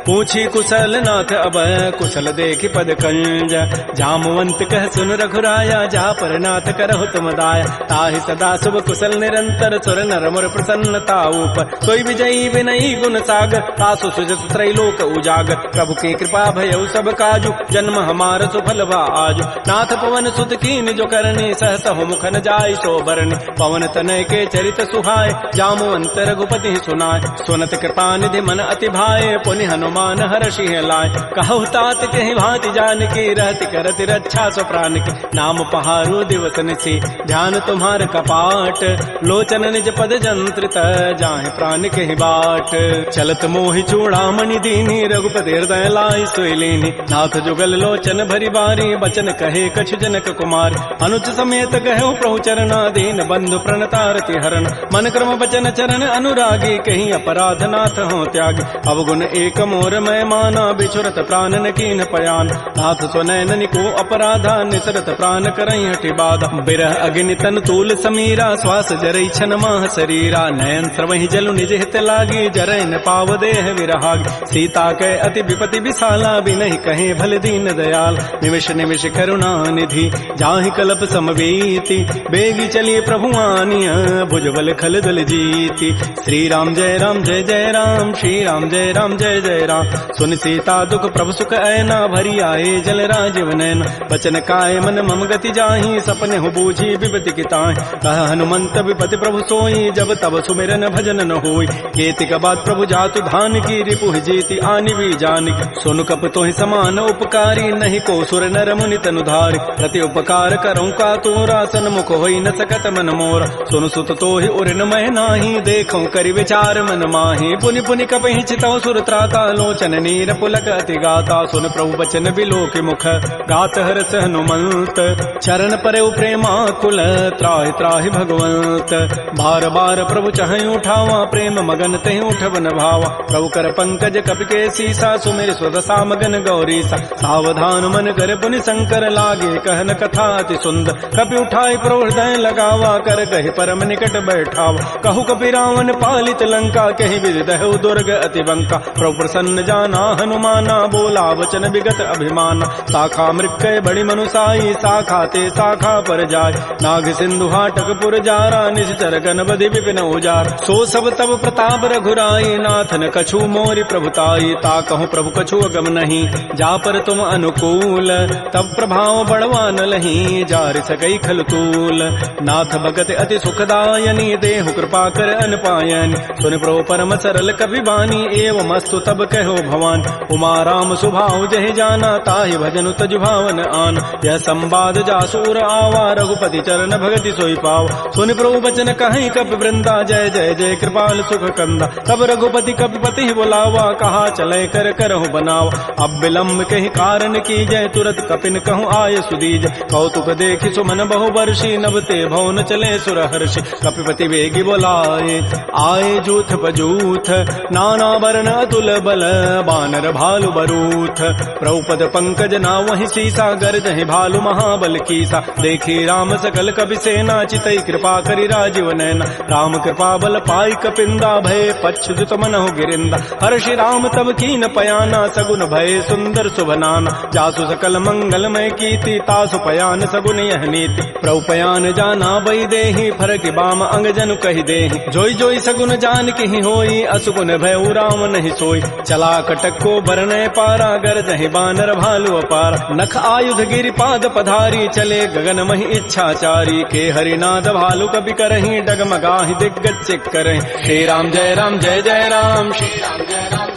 पूछी कुशल नाथ अब कुशल देखि पद कंज जामवंत कह सुन रघुराया जा पर नाथ करहु तुम दाया ताहि सदा शुभ कुशल निरंतर सुर नर मुर प्रसन्नता ऊपर सोई विजयी विनयी गुण सागर तासु सुजस त्रैलोक उजागर प्रभु की कृपा भयउ सब काजु जन्म हमार सुफल भा आजु नाथ पवन सुत कीन जो करनी सहस मुखन जाय सो बरनी पवन तनय के चरित सुहाय जामवंत रघुपति सुनाय सुनत कृपा निधि मन अति भाए पुनि हनुमान हर्षि लाय कहु तात कहि भांति जानकी रहति करति रक्षा सो प्राण की नाम पहारो दिवस निसी ध्यान तुम्हार कपाट लोचन निज पद जंत्रित जाहि प्राण कहि बाट चलत मोहि चूड़ामणि दीनी रघुपति हृदय लाई सोई लीनी नाथ जुगल लोचन भरी बारी बचन कहे कछु जनक कुमार अनुज समेत कहु प्रभु चरणाधीन बंधु प्रणतारति हरण मन क्रम बचन चरण अनुरागी कहीं अपराध नाथ हो त्यागी अवगुण एक मोर मैं माना बिछुरत प्राण न कीन पयान नाथ सुनैन को अपराधा निसरत प्राण करई हटि बाधा बिरह अग्नि तन तूल समीरा श्वास जरई छन माह शरीरा नयन स्रवहि जलु निज हित लागी जरय न पाव देह विरहागी सीता कै अति विपति विशाला बिनहि कहे भल दीन दयाल निमिष निमिष करुणा निधि जाहि कल्प समवेति बेगी चली प्रभु आनिया भुजबल खल दल जीति श्री राम जय राम श्री राम जय जय राम सुन सीता दुख प्रभु सुख ऐना भरी आए जल राजीव नैन बचन काय मन मम गति जाहि सपने हो बूझी विपति किताहि कह हनुमंत विपति प्रभु सोई जब तब सुमिरन भजन न होई केतिक बाद प्रभु जातु धान की रिपुह जीति आनि भी जानिक सुन कप तोहि समान उपकारी नहीं को सुर नर मुनि तनु धारि प्रति उपकार करऊं का तोरा सन्मुख होई न सकत मन मोरा सुन सुत तोहि उरिन मह नाही देखऊं करि विचार मन माहि पुनि पुनि कपहि चितौ सुर त्राता लोचन नीर पुलक अति गाता सुन प्रभु बचन बिलोक मुख गात हरस हनुमंत चरण परे प्रेमा कुल त्राहि त्राहि भगवंत बार बार प्रभु चहै उठावा प्रेम मगन तहि उठवन भावा प्रभु कर पंकज कपि के सीसा सुमिर स्वदसा मगन गौरीसा सावधान मन कर पुनि शंकर लागे कहन कथा अति सुंदर कपि उठाई प्रभु हृदय लगावा कर कहि परम निकट बैठावा कहु कपि रावण पालित लंका कहि विदहु दुर्ग अति बंका प्रभु प्रसन्न जाना हनुमाना बोला वचन विगत अभिमाना शाखा मृक्कय बड़ी मनुसाई शाखा ते शाखा पर जाय नाग सिंधु हाटक पुर जारा निश्चर गन बधि विपिन उजार सो सब तब प्रताप रघुराई नाथन कछु मोरि प्रभुताई ता कहूँ प्रभु कछु अगम नहीं जा पर तुम अनुकूल तब प्रभाव बढ़वा न लही जार सकई खलतूल नाथ भगत अति सुखदायनी देहु कृपा कर अनपायनी सुन प्रभु परम सरल कवि बानी एवं मस्तु तब कहो भवान उमा राम सुभाव जहि जाना ताहि भजन तज भावन आन यह संवाद जासूर आवा रघुपति चरण भगति सोई पाव सुनि प्रभु बचन कहीं कपि वृंदा जय जय जय कृपाल सुख कंदा तब रघुपति कपिपति बुलावा कहा चले कर करहु बनावा अब विलम्ब कहीं कारण की जय तुरत कपिन कहूँ आय सुदीज कौतुक देखि सुमन बहु वर्षी नभते भवन चले सुर हर्षि कपिपति वेगी बोलाए आए जूथ बजूथ नाना वर्ण अतुल बल बानर भालु बरूथ प्रभुपद पंकज ना वही सीसा गर्जहि भालु महाबल कीसा देखी राम सकल कपि सेना चितई कृपा करि राजीव नैना राम कृपा बल पाई कपिंदा भय पच्छुत मनहु गिरिंदा हर्षि राम तब कीन पयाना सगुन भय सुंदर सुभनाना जासु सकल मंगलमय कीर्ति तासु पयान सगुन यह नीति प्रभु पयान जाना बई देहि फरक बाम अंग जनु कहि देहि जोई जोई सगुन जान की होई असुगुन भय राम नहीं सोई चला कटक को बरनय पारा गरजहि बानर भालु अपार नख आयुध गिरि पाद पधारी चले गगन महि इच्छाचारी के हरिनाद भालु कपि करहि डगमगाहि दिग्गज चिक करहि श्री राम जय राम श्री राम जय राम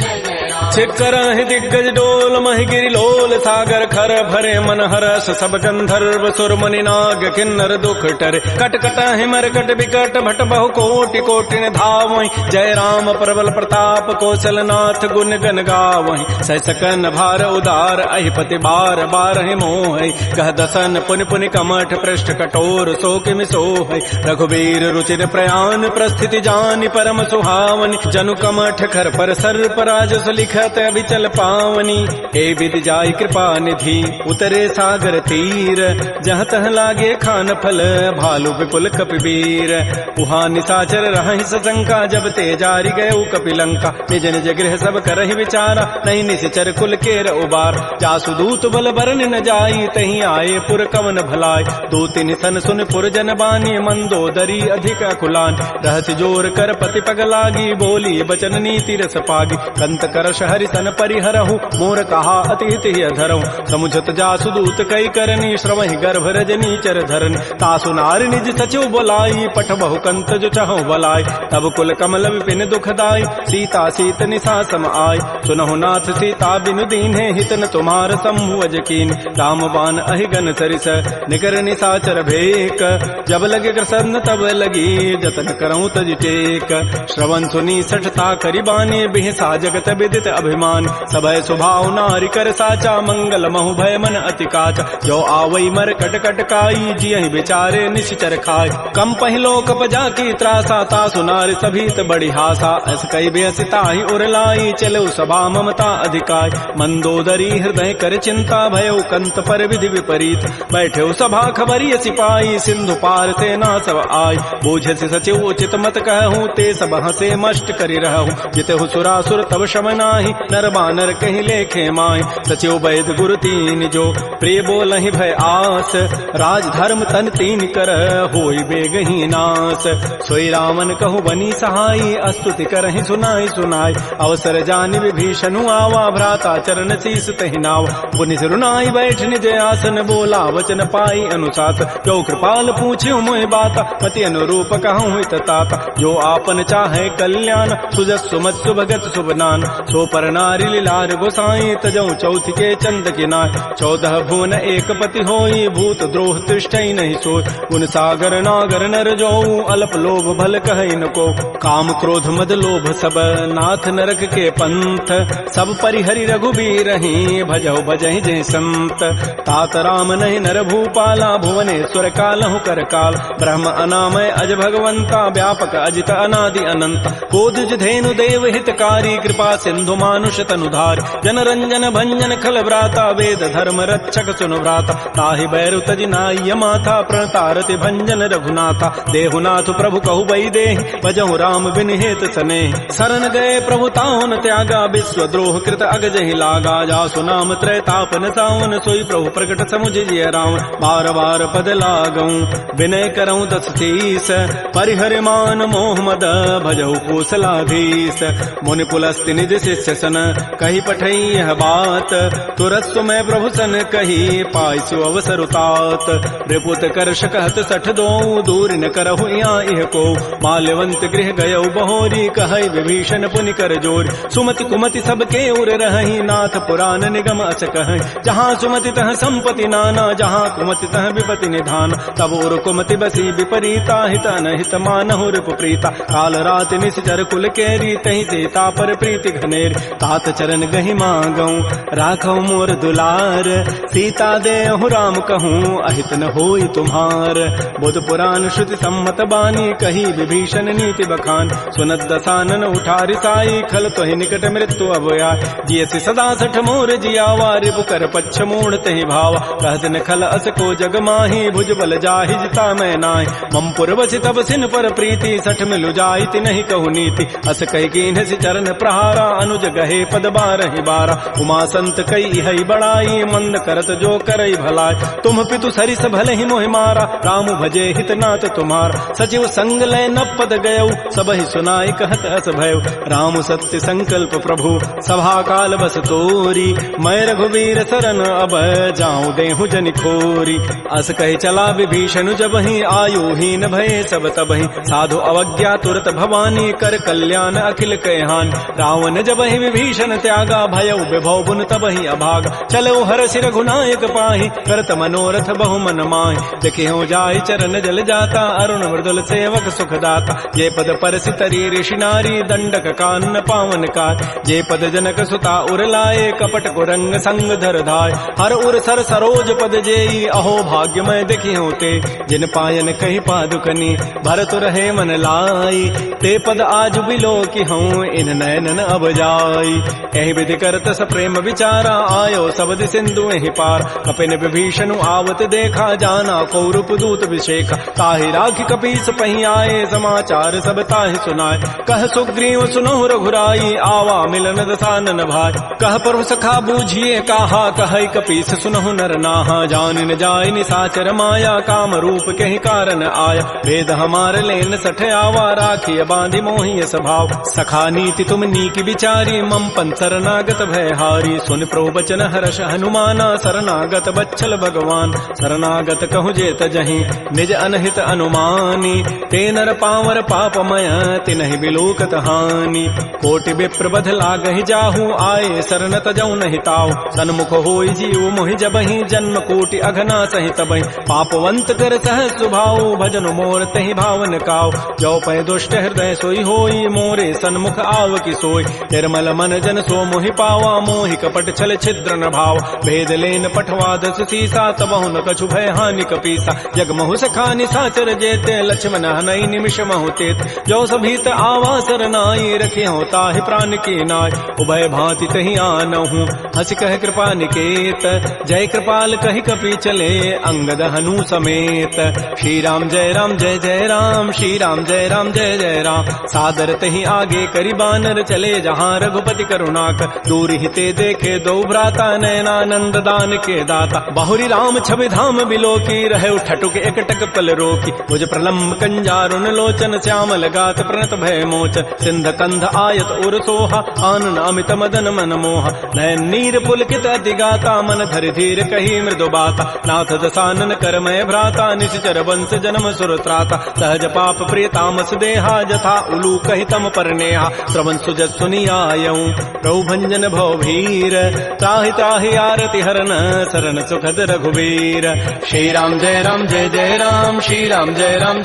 चिक्करहि दिग्गज डोल महि गिरि लोल सागर खर भरे मन हरस सब गंधर्व सुर मुनि नाग किन्नर दुख टरे कट कट हिमर कट विकट भट बहु कोटि कोटि धावहि जय राम प्रबल प्रताप कौशल नाथ गुण गन गावहि सैसकन भार उदार अहिपति बार बार मोह कह दसन पुनि पुनि कमठ पृष्ठ कठोर सो किमि सोह रघुवीर रुचिर प्रयान प्रस्थिति जानि परम सुहावनि जनु कमठ खर पर सर्प राजस लिख शत अभिचल पावनी, हे विधि जाय कृपा निधि उतरे सागर तीर, जहाँ तह लागे खान फल भालु विपुल कपिवीर। उहाँ निशाचर रहहि सशंका, जब ते जारी गए कपिलंका, निज निज गृह सब करहि विचारा, नहीं निश्चर कुल केर उबार। जासु दूत बल बरन न जाई, तहीं आए पुर कवन भलाई, दो तीन सन सुन पुर जन बानी, मंदोदरी अधिक अकुलान। रहस्य जोर कर पति पग लागी, बोली बचन नीति रस पागी, कंत करश हरि सन परिहरहु, मोर कहा अतिथि अधरहु। समुझत जासु दूत कई करनी, श्रवहि गर्भ रजनी चर धरन। तासु नारी निज सचिव बोलाई, पठ बहु कंत जो चहु बलाई। तब कुल कमल विपिन दुखदाई, सीता सीत निशा सम आय। सुनहु नाथ सीता बिनु दीन्हे, हित न तुम्हार शंभु अजकीन। राम बाण अहिगन सरिस, निकर निशाचर भेक, जब लगे कृष्ण तब लगी, जतन करऊं तज टेक। श्रवण सुनी सठता करिबानी, बिहसा जगत विदित अभिमान। सबय स्वभाव नारी कर साचा, मंगल महु भय मन अति काचा। जो आवई मर कट कट काई, जियहि बिचारे निश्चर खाय। कम पहिलो कपजा की त्रासा, तासु नारी सभीत बड़ी हासा। अस कई बेसिता ही उरलाई, चलो सभा ममता अधिकाय। मंदोदरी हृदय कर चिंता, भयो कंत पर विधि विपरीत। बैठे सभा खबरी सिपाही, सिंधु पार सेना सब आय। बूझ से सचिव उचित मत कहूँ, ते सब हंसे मष्ट करी रहूँ। जितहु सुरासुर तब शम नाही, नर बानर कहीं लेखे माय। सचिव वैद गुरु तीन जो, प्रिय बोलहि भय आस। राज धर्म तन तीन कर, होई बेगहि नास। सोई रामन कहु बनी सहाई, अस्तुति करहि सुनाई सुनाई। अवसर जानि विभीषणु आवा, भ्राता चरण शीस तहि नावा। पुनि सिरुनाई बैठ निज आसन, बोला वचन पाई अनुशास। जो कृपाल पूछ्यो मोहि बाता, पति अनुरूप कहूँ हित ताता। जो आपन चाहे कल्याण, सुजस सुमत सुभगत सुबनान। सो पर नारी लीलार गोसाई, तजऊ चौथ के चंद किनाय। 14 भुवन एक पति होई, भूत द्रोह तिष्ठई नहीं सोई। उन सागर नागर नर जोऊ, अल्प लोभ भल कहै न को। काम क्रोध मद लोभ सब, नाथ नरक के पंथ। सब परिहरि रघुबीरहि, भजहु भजहि जय संत। तात राम नहीं नर भूपाला, भुवनेश्वर कालहु कर काल। ब्रह्म अनामय अज भगवंता, व्यापक अजित अनादि अनंत। बोधिज धेनु देव हितकारी, कृपा सिंधु मानुष तनुधार। जन रंजन भंजन खल व्राता, वेद धर्म रक्षक सुनु व्राता। ताहि बैरु तजि नाय माथा, प्रणतारति भंजन रघुनाथा। देहुनाथ प्रभु कहु बई देहि, भजहु राम बिन हेत सनेहि। शरण गए प्रभु ताहुन त्यागा, विश्व द्रोह कृत अगजहि लागा। जासु नाम त्रैतापन सावन, सोई प्रभु प्रकट समुझ जिय राम। बार बार पद लागऊं, विनय करऊं दस शीस। परिहर मान मोह मद, भजहु कौशलाधीश। मुनि पुलस्ति निज शिष्य सन, कही पठई यह बात। तुरत सुमय प्रभु सन कही, पाइसु अवसर उतात। रिपुत करश कहत सठ दो, दूर न करहु यहाँ इह को। माल्यवंत गृह गयौ बहोरी, कहै विभीषण पुनि कर जोर। सुमति कुमति सबके उर रहहि, नाथ पुराण निगम अस कहै। जहाँ सुमति तह संपति नाना, जहाँ कुमति तह विपति निधान। तब उर कुमति बसी विपरीता, हित अनहित मानहु रिपु प्रीता। काल रात निश्चर कुल केरी, तहि सीता पर प्रीति घनेर। तात चरण गहि मांगऊं, राखौ मोर दुलार। सीता देहु राम कहूँ, अहित न होई तुम्हार। बुध पुराण श्रुति सम्मत बानी, कही विभीषण नीति बखान। सुनत दसानन उठा रिसाई, खल तोहि निकट मृत्यु अब आय। जियसि सदा सठ मोर जियावा, रिपु कर पच्छ मूढ़ तहि भावा। कहत न खल अस को जग माही, भुज बल जाहि जिता मैं नाहि। मम पुरवसि तब सिन पर प्रीति, सठ मिलु जाइति नहीं कहु नीति। अस कहि कीन्हसि चरण प्रहारा, अनुज गहे पद बारहि बारा। उमा संत कई हई बड़ाई, मंद करत जो करई भलाई। तुम पितु सरिस भले ही मोहि मारा, राम भजे हित नाथ तुम्हारा। सचिव संग लय न पद गयऊ, सबहि सुनाई कहत अस भयऊ। राम सत्य संकल्प प्रभु, सभा काल बस तोरी। मैं रघुवीर शरण अब, जाऊं देहु जनि खोरी। अस कहि चला विभीषण जबहि, आयुहीन भये सब तबहि। साधु अवज्ञा तुरत भवानी, कर कल्याण अखिल कहान। रावण जबहि विभीषण त्यागा, भयउ विभव बुन तबहि अभागा। चलो हरषि रघुनायक पाहि, करत मनोरथ बहु मन माहि। देखियो जाहि चरण जल जाता, अरुण मृदुल सेवक सुखदाता। जे पद परसि तरी ऋषि नारी, दंडक कानन पावन काय। जे पद जनक सुता उर लाए, कपट कुरंग संग धर धाय। हर उर सर सरोज पद जेई, अहो भाग्यमय देखियो ते। जिन पायन कही पादुकनी, भरत रहे मन लाई। ते पद आज बिलो की हूँ, इन नयनन अब जाई। आई। एहि विधि करत स प्रेम विचारा, आयो सबद सिंधु एहि पार। कपिन विभीषण आवत देखा, जाना कौरव दूत विशेखा। ताहि राखी कपीस पही आए, समाचार सब ताहि सुनाए। कह सुग्रीव सुनहु रघुराई, आवा मिलन दसानन भाई। कह प्रभु सखा बूझिए काहा, कहै कपीस सुनहु नर नाहा। जान न जाय निसाचर माया, काम रूप कहि कारण आया। वेद हमार लेन सठ आवा, राखिय बांधि मोहि स्वभाव। सखा नीति तुम नीक विचारी, मम पन शरणागत भय हारी। सुन प्रभु बचन हर्ष हनुमाना, शरणागत बच्छल भगवान। शरणागत कहु जेत जहीं, निज अनहित अनुमानी। ते नर पावर पापमय, तिनहि बिलोकत हानि। कोटि विप्र बध लागहि जाहू, आए शरण तजौ नहि ताऊ। सन्मुख होई जीव मोहि जबहि, जन्म कोटि अघना सहि तबहि। पापवंत कर सहज सुभाऊ, भजन मोर तहि भावन काऊ। जो पै दुष्ट हृदय सोई होई, मोरे सन्मुख आव कि सोई। निर्मल मन जन सो मोहि पावा, मोहि कपट छल छिद्र न भाव। भेद लेन पठवा दस सीसा, तबहु न कछु भय हानि कपीसा। जग महु सखा निसाचर जेते, लक्ष्मण हनई निमिष महु तेत। जो सभीत आवा सरनाई, रखे हो ताहि प्राण की नाय। उभय भांति तहि आनहु, हसि कह कृपा निकेत। जय कृपाल कहि कपि चले, अंगद हनु समेत। श्री राम जय जय राम, श्री राम जय जय राम। सादर तहि आगे करि बानर, चले जहाँ रघुपति करुणाकर। दूर हिते देखे दो भ्राता, नयनानंद दान के दाता। बहुरी राम छवि धाम बिलोकी, रहे ठटुक एकटक पल रोकी। भुज प्रलम्ब कंजारुन लोचन, श्यामल गात प्रणत भय मोचन। सिंध कंध आयत उर सोहा, आनन अमित मदन मन मोहा। नयन नीर पुलकित अति गाता, मन धरि धीर कही मृदु बाता। नाथ दसानन करमय भ्राता, निश्चर वंश जन्म सुर त्राता। सहज पाप प्रिय तामस देहा, जथा उलू कहि तम पर नेहा। श्रवण सुजस सुनि आयऊं, प्रभु भंजन भव भीर। ताहि ताहि आरति हरन, शरण सुखद रघुवीर। श्री राम जय जय राम, श्री राम जय जय राम।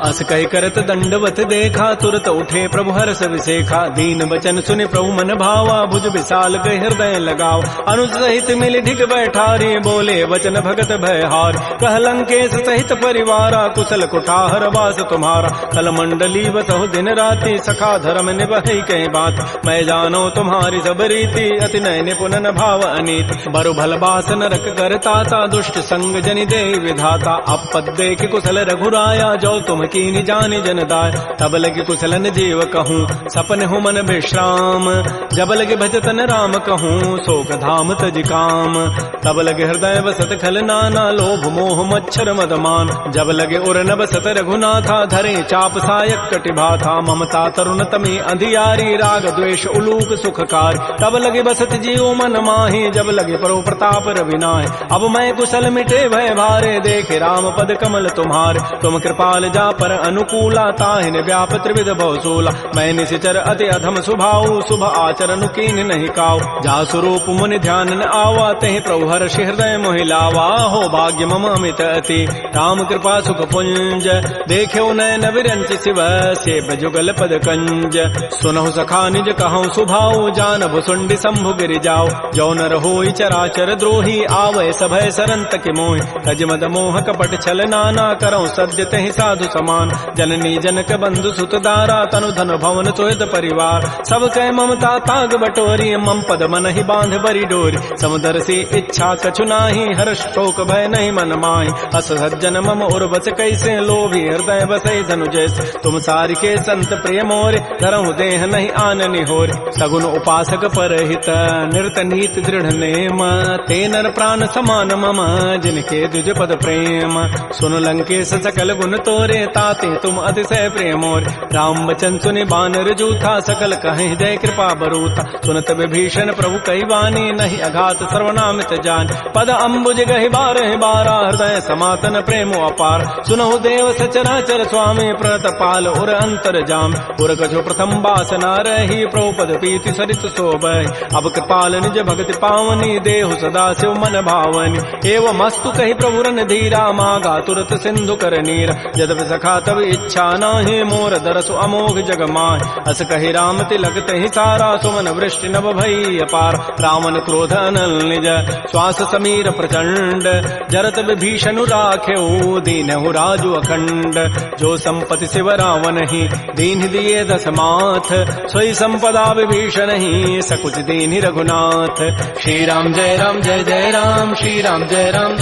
अस कहि करत दंडवत देखा, तुरत उठे प्रभु हर्ष विसेखा। दीन वचन सुनि प्रभु मन भावा, भुज विशाल गहि हृदय लगाव। अनुज सहित मिलि ढिग बैठारी, बोले वचन भगत भयहार। कह लंकेश सहित परिवारा, कुशल कुठार वास तुम्हारा। कल मंडली बसहु दिन राति, सखा धर्म निभहि कहीं बात। मैं जानो तुम्हारी सब रीति, अति नय निपुण न भाव अनीति। बरु भल बास नरक करताता, दुष्ट संग जनि दे विधाता। अपद देख कुशल रघुराया, जो तुम कीनि जानि जन दाय। तब लगे कुशलन जीव कहूँ, सपन हूँ मन विश्राम। जब लगे भजतन राम कहूँ, शोक धाम तज काम। तब लगे हृदय बसत खल नाना, लोभ मोह मच्छर मदमान। जब लगे उर न बसत रघुनाथा, धरे चाप सायक कटिभाथा। ममता तरुण तमी अंधियारी, राग द्वेष उलूक सुखकार। तब लगे बसत जीव मन माही, जब लगे परो प्रताप रविनाय। अब मैं कुशल मिटे भय भारे, देखे राम पद कमल तुम्हारे। तुम कृपाल जा पर अनुकूला, ताहिन व्याप त्रिविध बहुसूला। मैं निशिचर अति अधम सुभाऊ, शुभ आचरण कीन नहीं काऊ। जा स्वरूप मुनि ध्यान न आवा, तेहि प्रभु हर्षि हृदय मोहि लावा। हो भाग्य मम अमित अति, राम कृपा सुख पुंज। देख्यो नयन विरंच शिव, सेव जुगल पद कंज। सुनहु सखा निज कहूँ सुभाऊ, जान भुसुंडि शंभु गिरि जाऊ। जो नर होई चराचर द्रोही, आवै सभय सरंत के मोहि। तज मद मोह कपट छल नाना, करऊँ सद्य तहि साधु समान। जननी जनक बंधु सुत दारा, तनु धन भवन तोयत परिवार। सब कह ममता ताग बटोरी, मम पद मन ही बांध बरी डोरी। समुदर से इच्छा कछु नाही, हर्ष शोक भय नहीं मन माही। अस सज्जन मम उर बस कैसे, लोभी हृदय बसै धनु जैसे। तुम सारि के संत प्रिय मोरे, धरहु देह नहीं आननि होरे। सगुन उपासक परहित, निरत नीत दृढ़ नेम। ते नर प्राण समान मम, जिनके दुज पद प्रेम। सुन लंकेश सकल गुण तोरे, ताते तुम अतिशय प्रिय मोरे। राम वचन सुनि बानर जूथा, सकल कहीं जय कृपा बरूथा। सुनत विभीषण प्रभु कहि वाणी, नहीं अघात सर्वनामित जान। पद अम्बुज गहि बारहि बारा, हृदय समातन प्रेम अपार। सुनहु देव सचराचर स्वामी, प्रणत पाल उर अंतर जाम। उर कछु प्रथम बासना रही, प्रभु पद पीति सरित शोभहि। अब कृपाल निज भगति पावनी, देहु सदा शिव मन भावनी। एवं मस्तु कहि प्रभु रन धीरा, मागा तुरत सिंधु कर नीरा। यद्यपि सखा तब इच्छा नाही, मोर दरसु अमोघ जग माय। अस कहि राम तिलक तहि सारा, सुमन वृष्टि नभ भई अपार। रावण क्रोध अनल निज, श्वास समीर प्रचंड। जरत विभीषण राखेऊ, दीनहु राजु अखंड। जो संपति शिव रावण ही, दीन दिए दस माथ। सोई संपति द्रौपदा विभीषण ही सकुच दीन्हि रघुनाथ। श्री राम जय राम, श्री राम जय राम जय राम।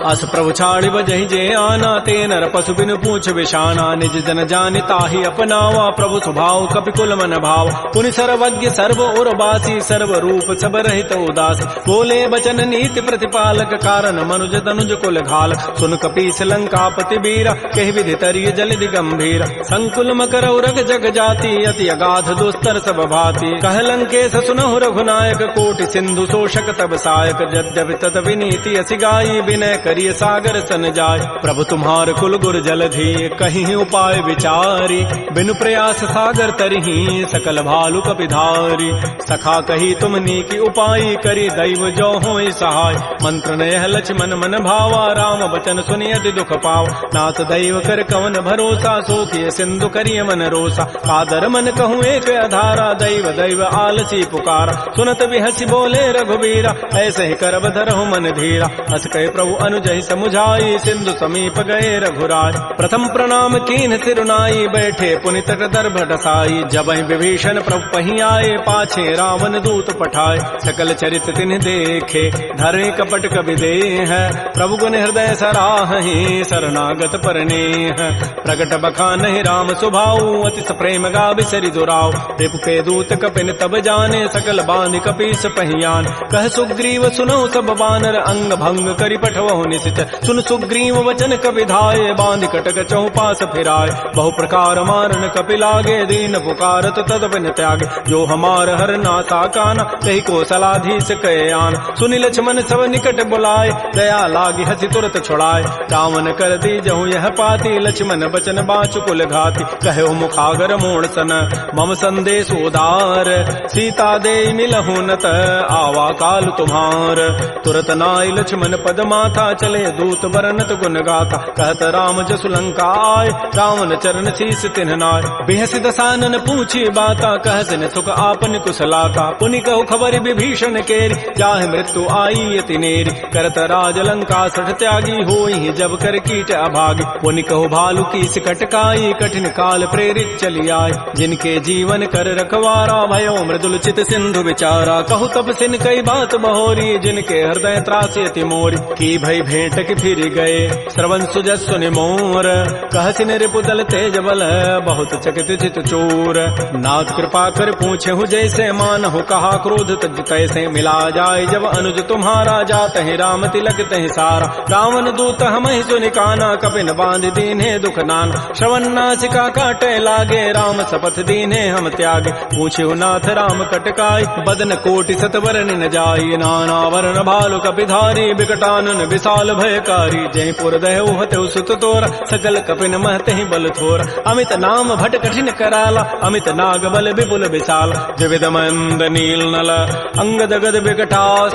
अस प्रभु छाड़ि बजहि जे आना, ते नर पशु बिनु पूछ विषाना। निज जन जानि ताहि अपनावा, प्रभु स्वभाव कपिकुल मन भाव। पुनि सर्वज्ञ सर्व उर्वासी, सर्व रूप सब रहित उदास। बोले बचन नीति प्रतिपालक, कारण मनुज तनुज कुल घाल। सुन कपीस लंकापति बीरा, कहि विधि तरिय जलधि गंभीर। संकुल मकर उरग जग जाति, अति अगाध दुस्तर सब भाति। कह लंकेश सुनहु रघुनायक, कोटि सिंधु शोषक तब सायक। यद्यपि तत विनीति असि गाई, विनय करिय सागर सन जाय। प्रभु तुम्हार कुल गुर जलधि, कहीं उपाय विचारी। बिनु प्रयास सागर तरही, सकल भालु कपिधारी। सखा कही तुम नीकी उपाय, करी दैव जो होई सहाय। मंत्र नयह लक्ष्मण मन भावा, राम बचन सुनि अति दुख पावा। नाथ दैव कर कवन भरोसा, सोखिय सिंधु करिय मन रोसा। कादर मन कहूँ एक अधारा, दैव दैव आलसी पुकारा। सुनत बिहसी बोले रघुबीरा, ऐसे ही करब धरहु मन धीरा। हस कहे प्रभु अनुजहि समुझाई, सिंधु समीप गए रघुराय। प्रथम प्रणाम कीन सिरुनाई, बैठे पुनि तट दर्भ डसाई। जबहि विभीषण प्रभु पहि आए, पाछे रावण दूत पठाए। सकल चरित तिन्हि देखे, धरे कपट कबि देह। प्रभु गुण हृदय सराहि, शरणागत परनेह। प्रगट बखानहि राम सुभाऊ, अतिस प्रेम गा बिसरि दुराऊ। रिपु के दूत कपिन तब जाने, सकल बांधि कपीस पहियान। कह सुग्रीव सुनौ सब बानर, अंग भंग करि पठवहु निशित। सुन सुग्रीव वचन कपिधाये, बांधि कटक चौपास फिराय। बहु प्रकार मारन कपि लागे, दीन पुकारत तद बिन त्यागे। जो हमार हर नासा काना, कही को सलाधीस कहे आन। सुनि लक्ष्मण सब निकट बुलाए, दया लागी हसी तुरत छुड़ाए। रावण कर दी जहु यह पाती, लक्ष्मण बचन बाचु कुल घाती। कहो मुखागर मोड़ सन, मम संदेश उदार। सीता दे मिलहु नत, आवा काल तुम्हार। तुरत नाई लक्ष्मण पद माथा, चले दूत बरनत गुण गाथा। कहत राम जसु लंका आय, रावण चरण शीस तिन्ह नाय। बिहसि दसानन पूछी बाता, कहसिन सुख आपन कुशलाता। पुनि कहु खबर विभीषण केरी, जाहि मृत्यु आई यति नेरी। करत राज लंका सठ त्यागी, होई जब कर कीट अभागी। पुनि कहु भालु की कटकाई, कठिन काल प्रेरित चली आय। जिनके जीवन कर रखवारा, भयो मृदुल चित सिंधु विचारा। कहु तब सिन कई बात बहोरी, जिनके हृदय त्रासी अति मोरी। की भई भेंट की फिर गए, श्रवण सुजस सुनि मोर। कहसिन रिपु दल तेज बल, बहुत चकित चित चोर। नाथ कृपा कर पूछे हूँ जैसे, मानहु कहा क्रोध तज तैसे। मिला जाय जब अनुज तुम्हारा, जात ही राम तिलक तहि सारा। रावण दूत हमहि सुनि काना, कपिन बांध दीन्हे दुख नाना। श्रवण नासिका काटे लागे, राम शपथ दीन्हे हम त्यागे। पूछे नाथ राम कटकाई, बदन कोटि सतवरन न जाई। नाना वर्ण भालु कपिधारी, बिकटानन विशाल भयकारी। जयपुर दहु हतु सुत तोरा, सकल कपिन महते बल थोरा। अमित नाम भट कठिन कराला, अमित नाग बल विपुल विशाल। विविध मंद नील नल, अंगद गद विकटास।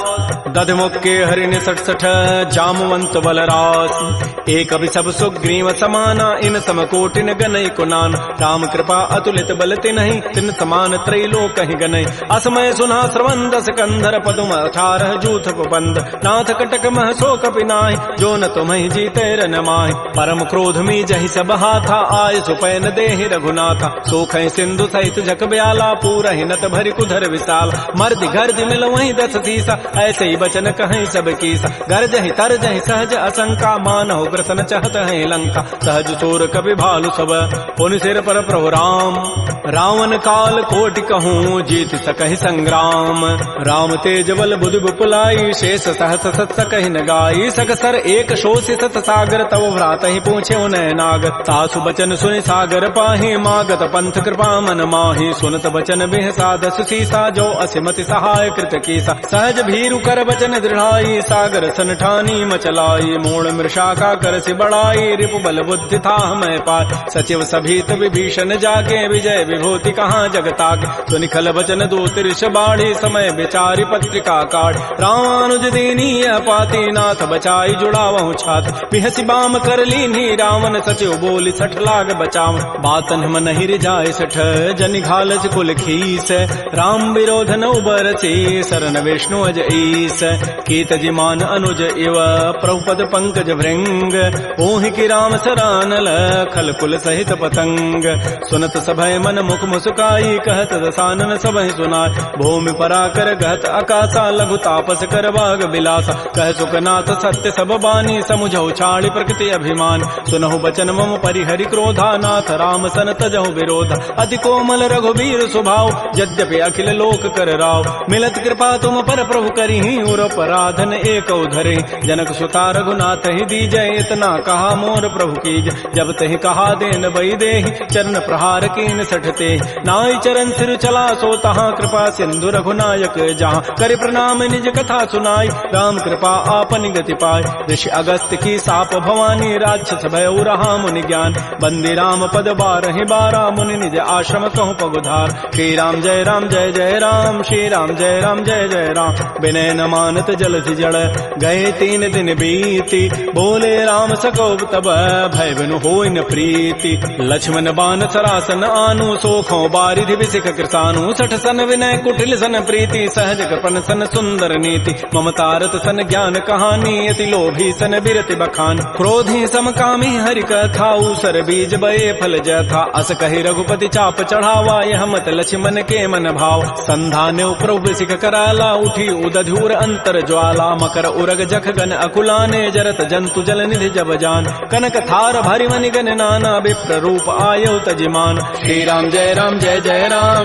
दध मुक्के हरिण सठ सठ, जामवंत बलरास। एक अभि सब सुग्रीव समाना, इन सम कोटिन गनई कुनान। राम कृपा अतुलित बल तिन्हि, तिन समान त्रैलोक कहि गनई। असमय सुना श्रवण दस कंधर, पदुम 18 जूथ कुबंध। नाथ कटक मह सो कपि नाहि, जो न तुम्हि जीते रन माहि। परम क्रोध मी जहि सब हाथा, आय सुपैन देहि रघुनाथा। सोखै सिंधु सहित जग ब्याला, पूरहि नत भरि कुधर विशाल। मर्दि गर्दि मिल वहीं 10 सीसा, ऐसे ही बचन कहीं सब कीसा। गर्जहि तरजहि सहज असंका, मानहु ग्रसन चहत है लंका। सहज चोर कपि भालु सब, पुनि सिर पर प्रभु राम। रावण काल कोटि कहूँ, जीत सकहि संग्राम। राम तेज बल बुधि बुपुलाई, शेष सहस सत सकहि न गाई। सकसर एक शोषि सत सागर, तव भ्रात ही पूछे उनय नाग। तासु बचन सुनि सागर पाहि, मागत पंथ कृपा मन माहि। सुनत बचन बिहसा 10 सीसा, जो असिमति सहाय कृत कीसा। सहज भीरु कर बचन दृढ़ाई, सागर सन ठानी मचलाई। मूढ़ मृषा का कर सि बढ़ाई, रिपु बल बुद्धि था मैं पाय। सचिव सभीत विभीषण जाके, विजय विभूति कहाँ जगताके। सुनि खल बचन दूत ऋष बाढ़ी, समय विचारि पत्रिका काढ़। रामानुज दीनी पाती, नाथ बचाई जुड़ावहु छाती। बिहसि बाम कर लीन्ही, रावण सचिव बोली 60 लाग बचाव। बातन हम नहीं रिझाए 60, जनि घालस कुल खीस। राम विरोध न उबरसी, शरण विष्णु अज ईस। कीत जिमान अनुज इव, प्रभुपद पंकज भृंग। अंग, ओहि की राम सरानल खल कुल सहित पतंग। सुनत सभय मन मुख मुस्काई, कहत दसानन सबहि सुनाय। भूमि पराकर गहत आकाशा, लघु तापस कर बाग बिलासा। कह सुखनाथ सत्य सब बानी, समुझौ छाड़ी प्रकृति अभिमान। सुनहु बचन मम परिहरि क्रोधा, नाथ राम सन तजहु विरोधा। अति कोमल रघुबीर स्वभाव, यद्यपि अखिल लोक कर राव। मिलत कृपा तुम पर प्रभु करिहि, उर पराधन एक धरे। जनक सुता रघुनाथ ही दीजय, इतना कहा मोर प्रभु कीज। जब तहि कहा देन बई देहि, चरण प्रहार कीन सठते। नाई चरण सिर चला सो तहाँ, कृपा सिंधु रघुनायक जहाँ। कर प्रणाम निज कथा सुनाई, राम कृपा आपन गति पाय। ऋषि अगस्त्य की साप भवानी, राक्षस भय रहा मुनि ज्ञान। बंदी राम पद बारहि बारा, मुनि निज आश्रम कहूँ पगुधार। श्री राम जय राम, श्री राम जय जय राम। विनय न मानत जलधि जड़, गए 3 दिन बीती। बोले राम सको तब, भय बिनु होय न प्रीति। लक्ष्मण बान सरासन आनु, सोखों बारिधि विसिख कृसानु। सठ सन विनय कुटिल सन प्रीति, सहज कृपन सन सुंदर नीति। ममतारत सन ज्ञान कहानी, अति लोभी सन बिरति बखान। क्रोधी समकामी हरि कथाऊ, सर बीज बये फल जथा। अस कहि रघुपति चाप चढ़ावा, यह मत लक्ष्मण के मन भाव। संधाने प्रभु सिख कराला, उठी उदधूर अंतर ज्वाला। मकर उरग जख गन अकुलाने, जरत जंतु जल निधि जब जान। कनक थार भरि मनि गन नाना, विप्र रूप आयौ तजिमान। श्री राम जय राम,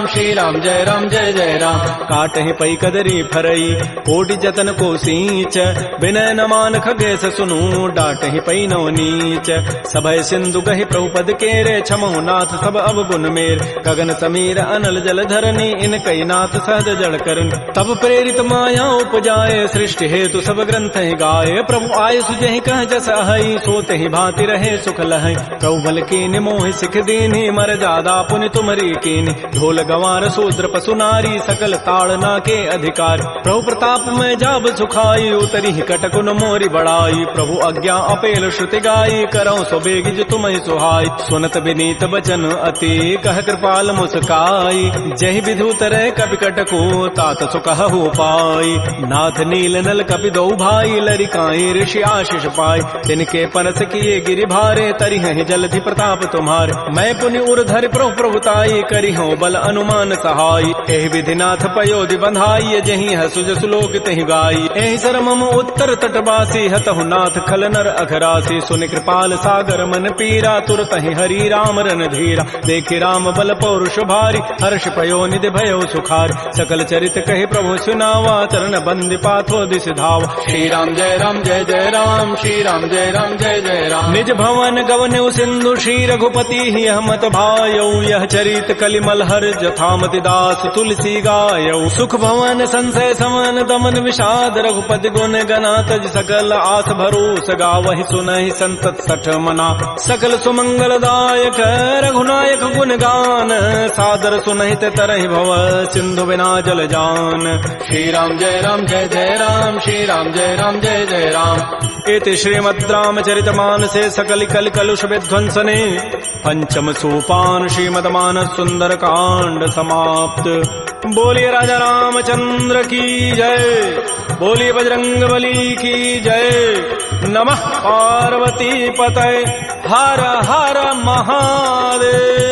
श्री राम जय जय राम। काटहि पै कदरी फरई, कोटि जतन को सींच। विनय न मान खगेश सुनु, डाटहि पै नौ नीच। सभय सिंधु कहि प्रभु पद केरे, छमहु नाथ सब अवगुण मेर। गगन समीर अनल जल धरनी, इन कई नाथ सहज जड़ करन। तब प्रेरित माया उपजाए, सृष्टि हेतु सब ग्रंथ ही गाये। प्रभु आय सुजहि कह जस अहै, सोते ही भांति रहे सुख लहै। प्रभु बल कीनि मोहि सिख दीन्हि, मर जादा पुनि तुमरी कीनि। ढोल गंवार शूद्र पशु नारी, सकल ताड़ना के अधिकार। प्रभु प्रताप में जाब सुखाई, उतरी ही कटकुन मोरी बड़ाई। प्रभु आज्ञा अपेल श्रुति गाई, करौ सो बेगिज तुम्हि सुहाई। सुनत विनीत बचन अति, कह कृपाल मुस्काई। जहि विधु तरह कपि कटको, तात सुकहु पाई। नाथ नील नल कपि दो भाई, लरिकाई ऋषि आशीष पाई। तिनके परस किए गिरि भारे, तरिहहि जलधि प्रताप तुम्हारे। मैं पुनि उर्धरि प्रभु प्रभुताई, करिहौ बल अनुमान सहाई। एहि विधि नाथ पयोधि बंधाई, जहि हसु जसु लोक तहि गाई। एहि सर मम उत्तर तटवासी, हतहु नाथ खल नर अघरासी। सुनि कृपाल सागर मन पीरा, तुरत ही हरि राम रन धीरा। देखि राम बल पौरुष भारी, हर्ष पयो निधि भयो सुखार। सकल चरित कहि प्रभु सुनावा, चरण बंदी पाथो दिस धावा। श्री राम जय जय राम, श्री राम जय जय राम। निज भवन गवन्यु सिंधु, श्री रघुपति ही हमत भायौ। यह चरित कलिमल हर, जथामति दास तुलसी गायौ। सुख भवन संशय समन, दमन विषाद रघुपति गुण गना। तज सकल आस भरोस, गावहि सुनहि संतत सठ मना। सकल सुमंगल दायक रघुनायक गुण गान, सादर सुनहित तरहि भव सिंधु बिना जल जान। श्री राम जय जय राम, श्री राम जय जय राम। इति श्रीमद् रामचरितमानसे सकल कल कलुष विध्वंसने, पंचम सोपान श्रीमद्मानस सुंदर कांड समाप्त। बोलिए राजा रामचंद्र की जय, बोलिए बजरंग बली की जय। नमः पार्वती पतये, हर हर महादेव।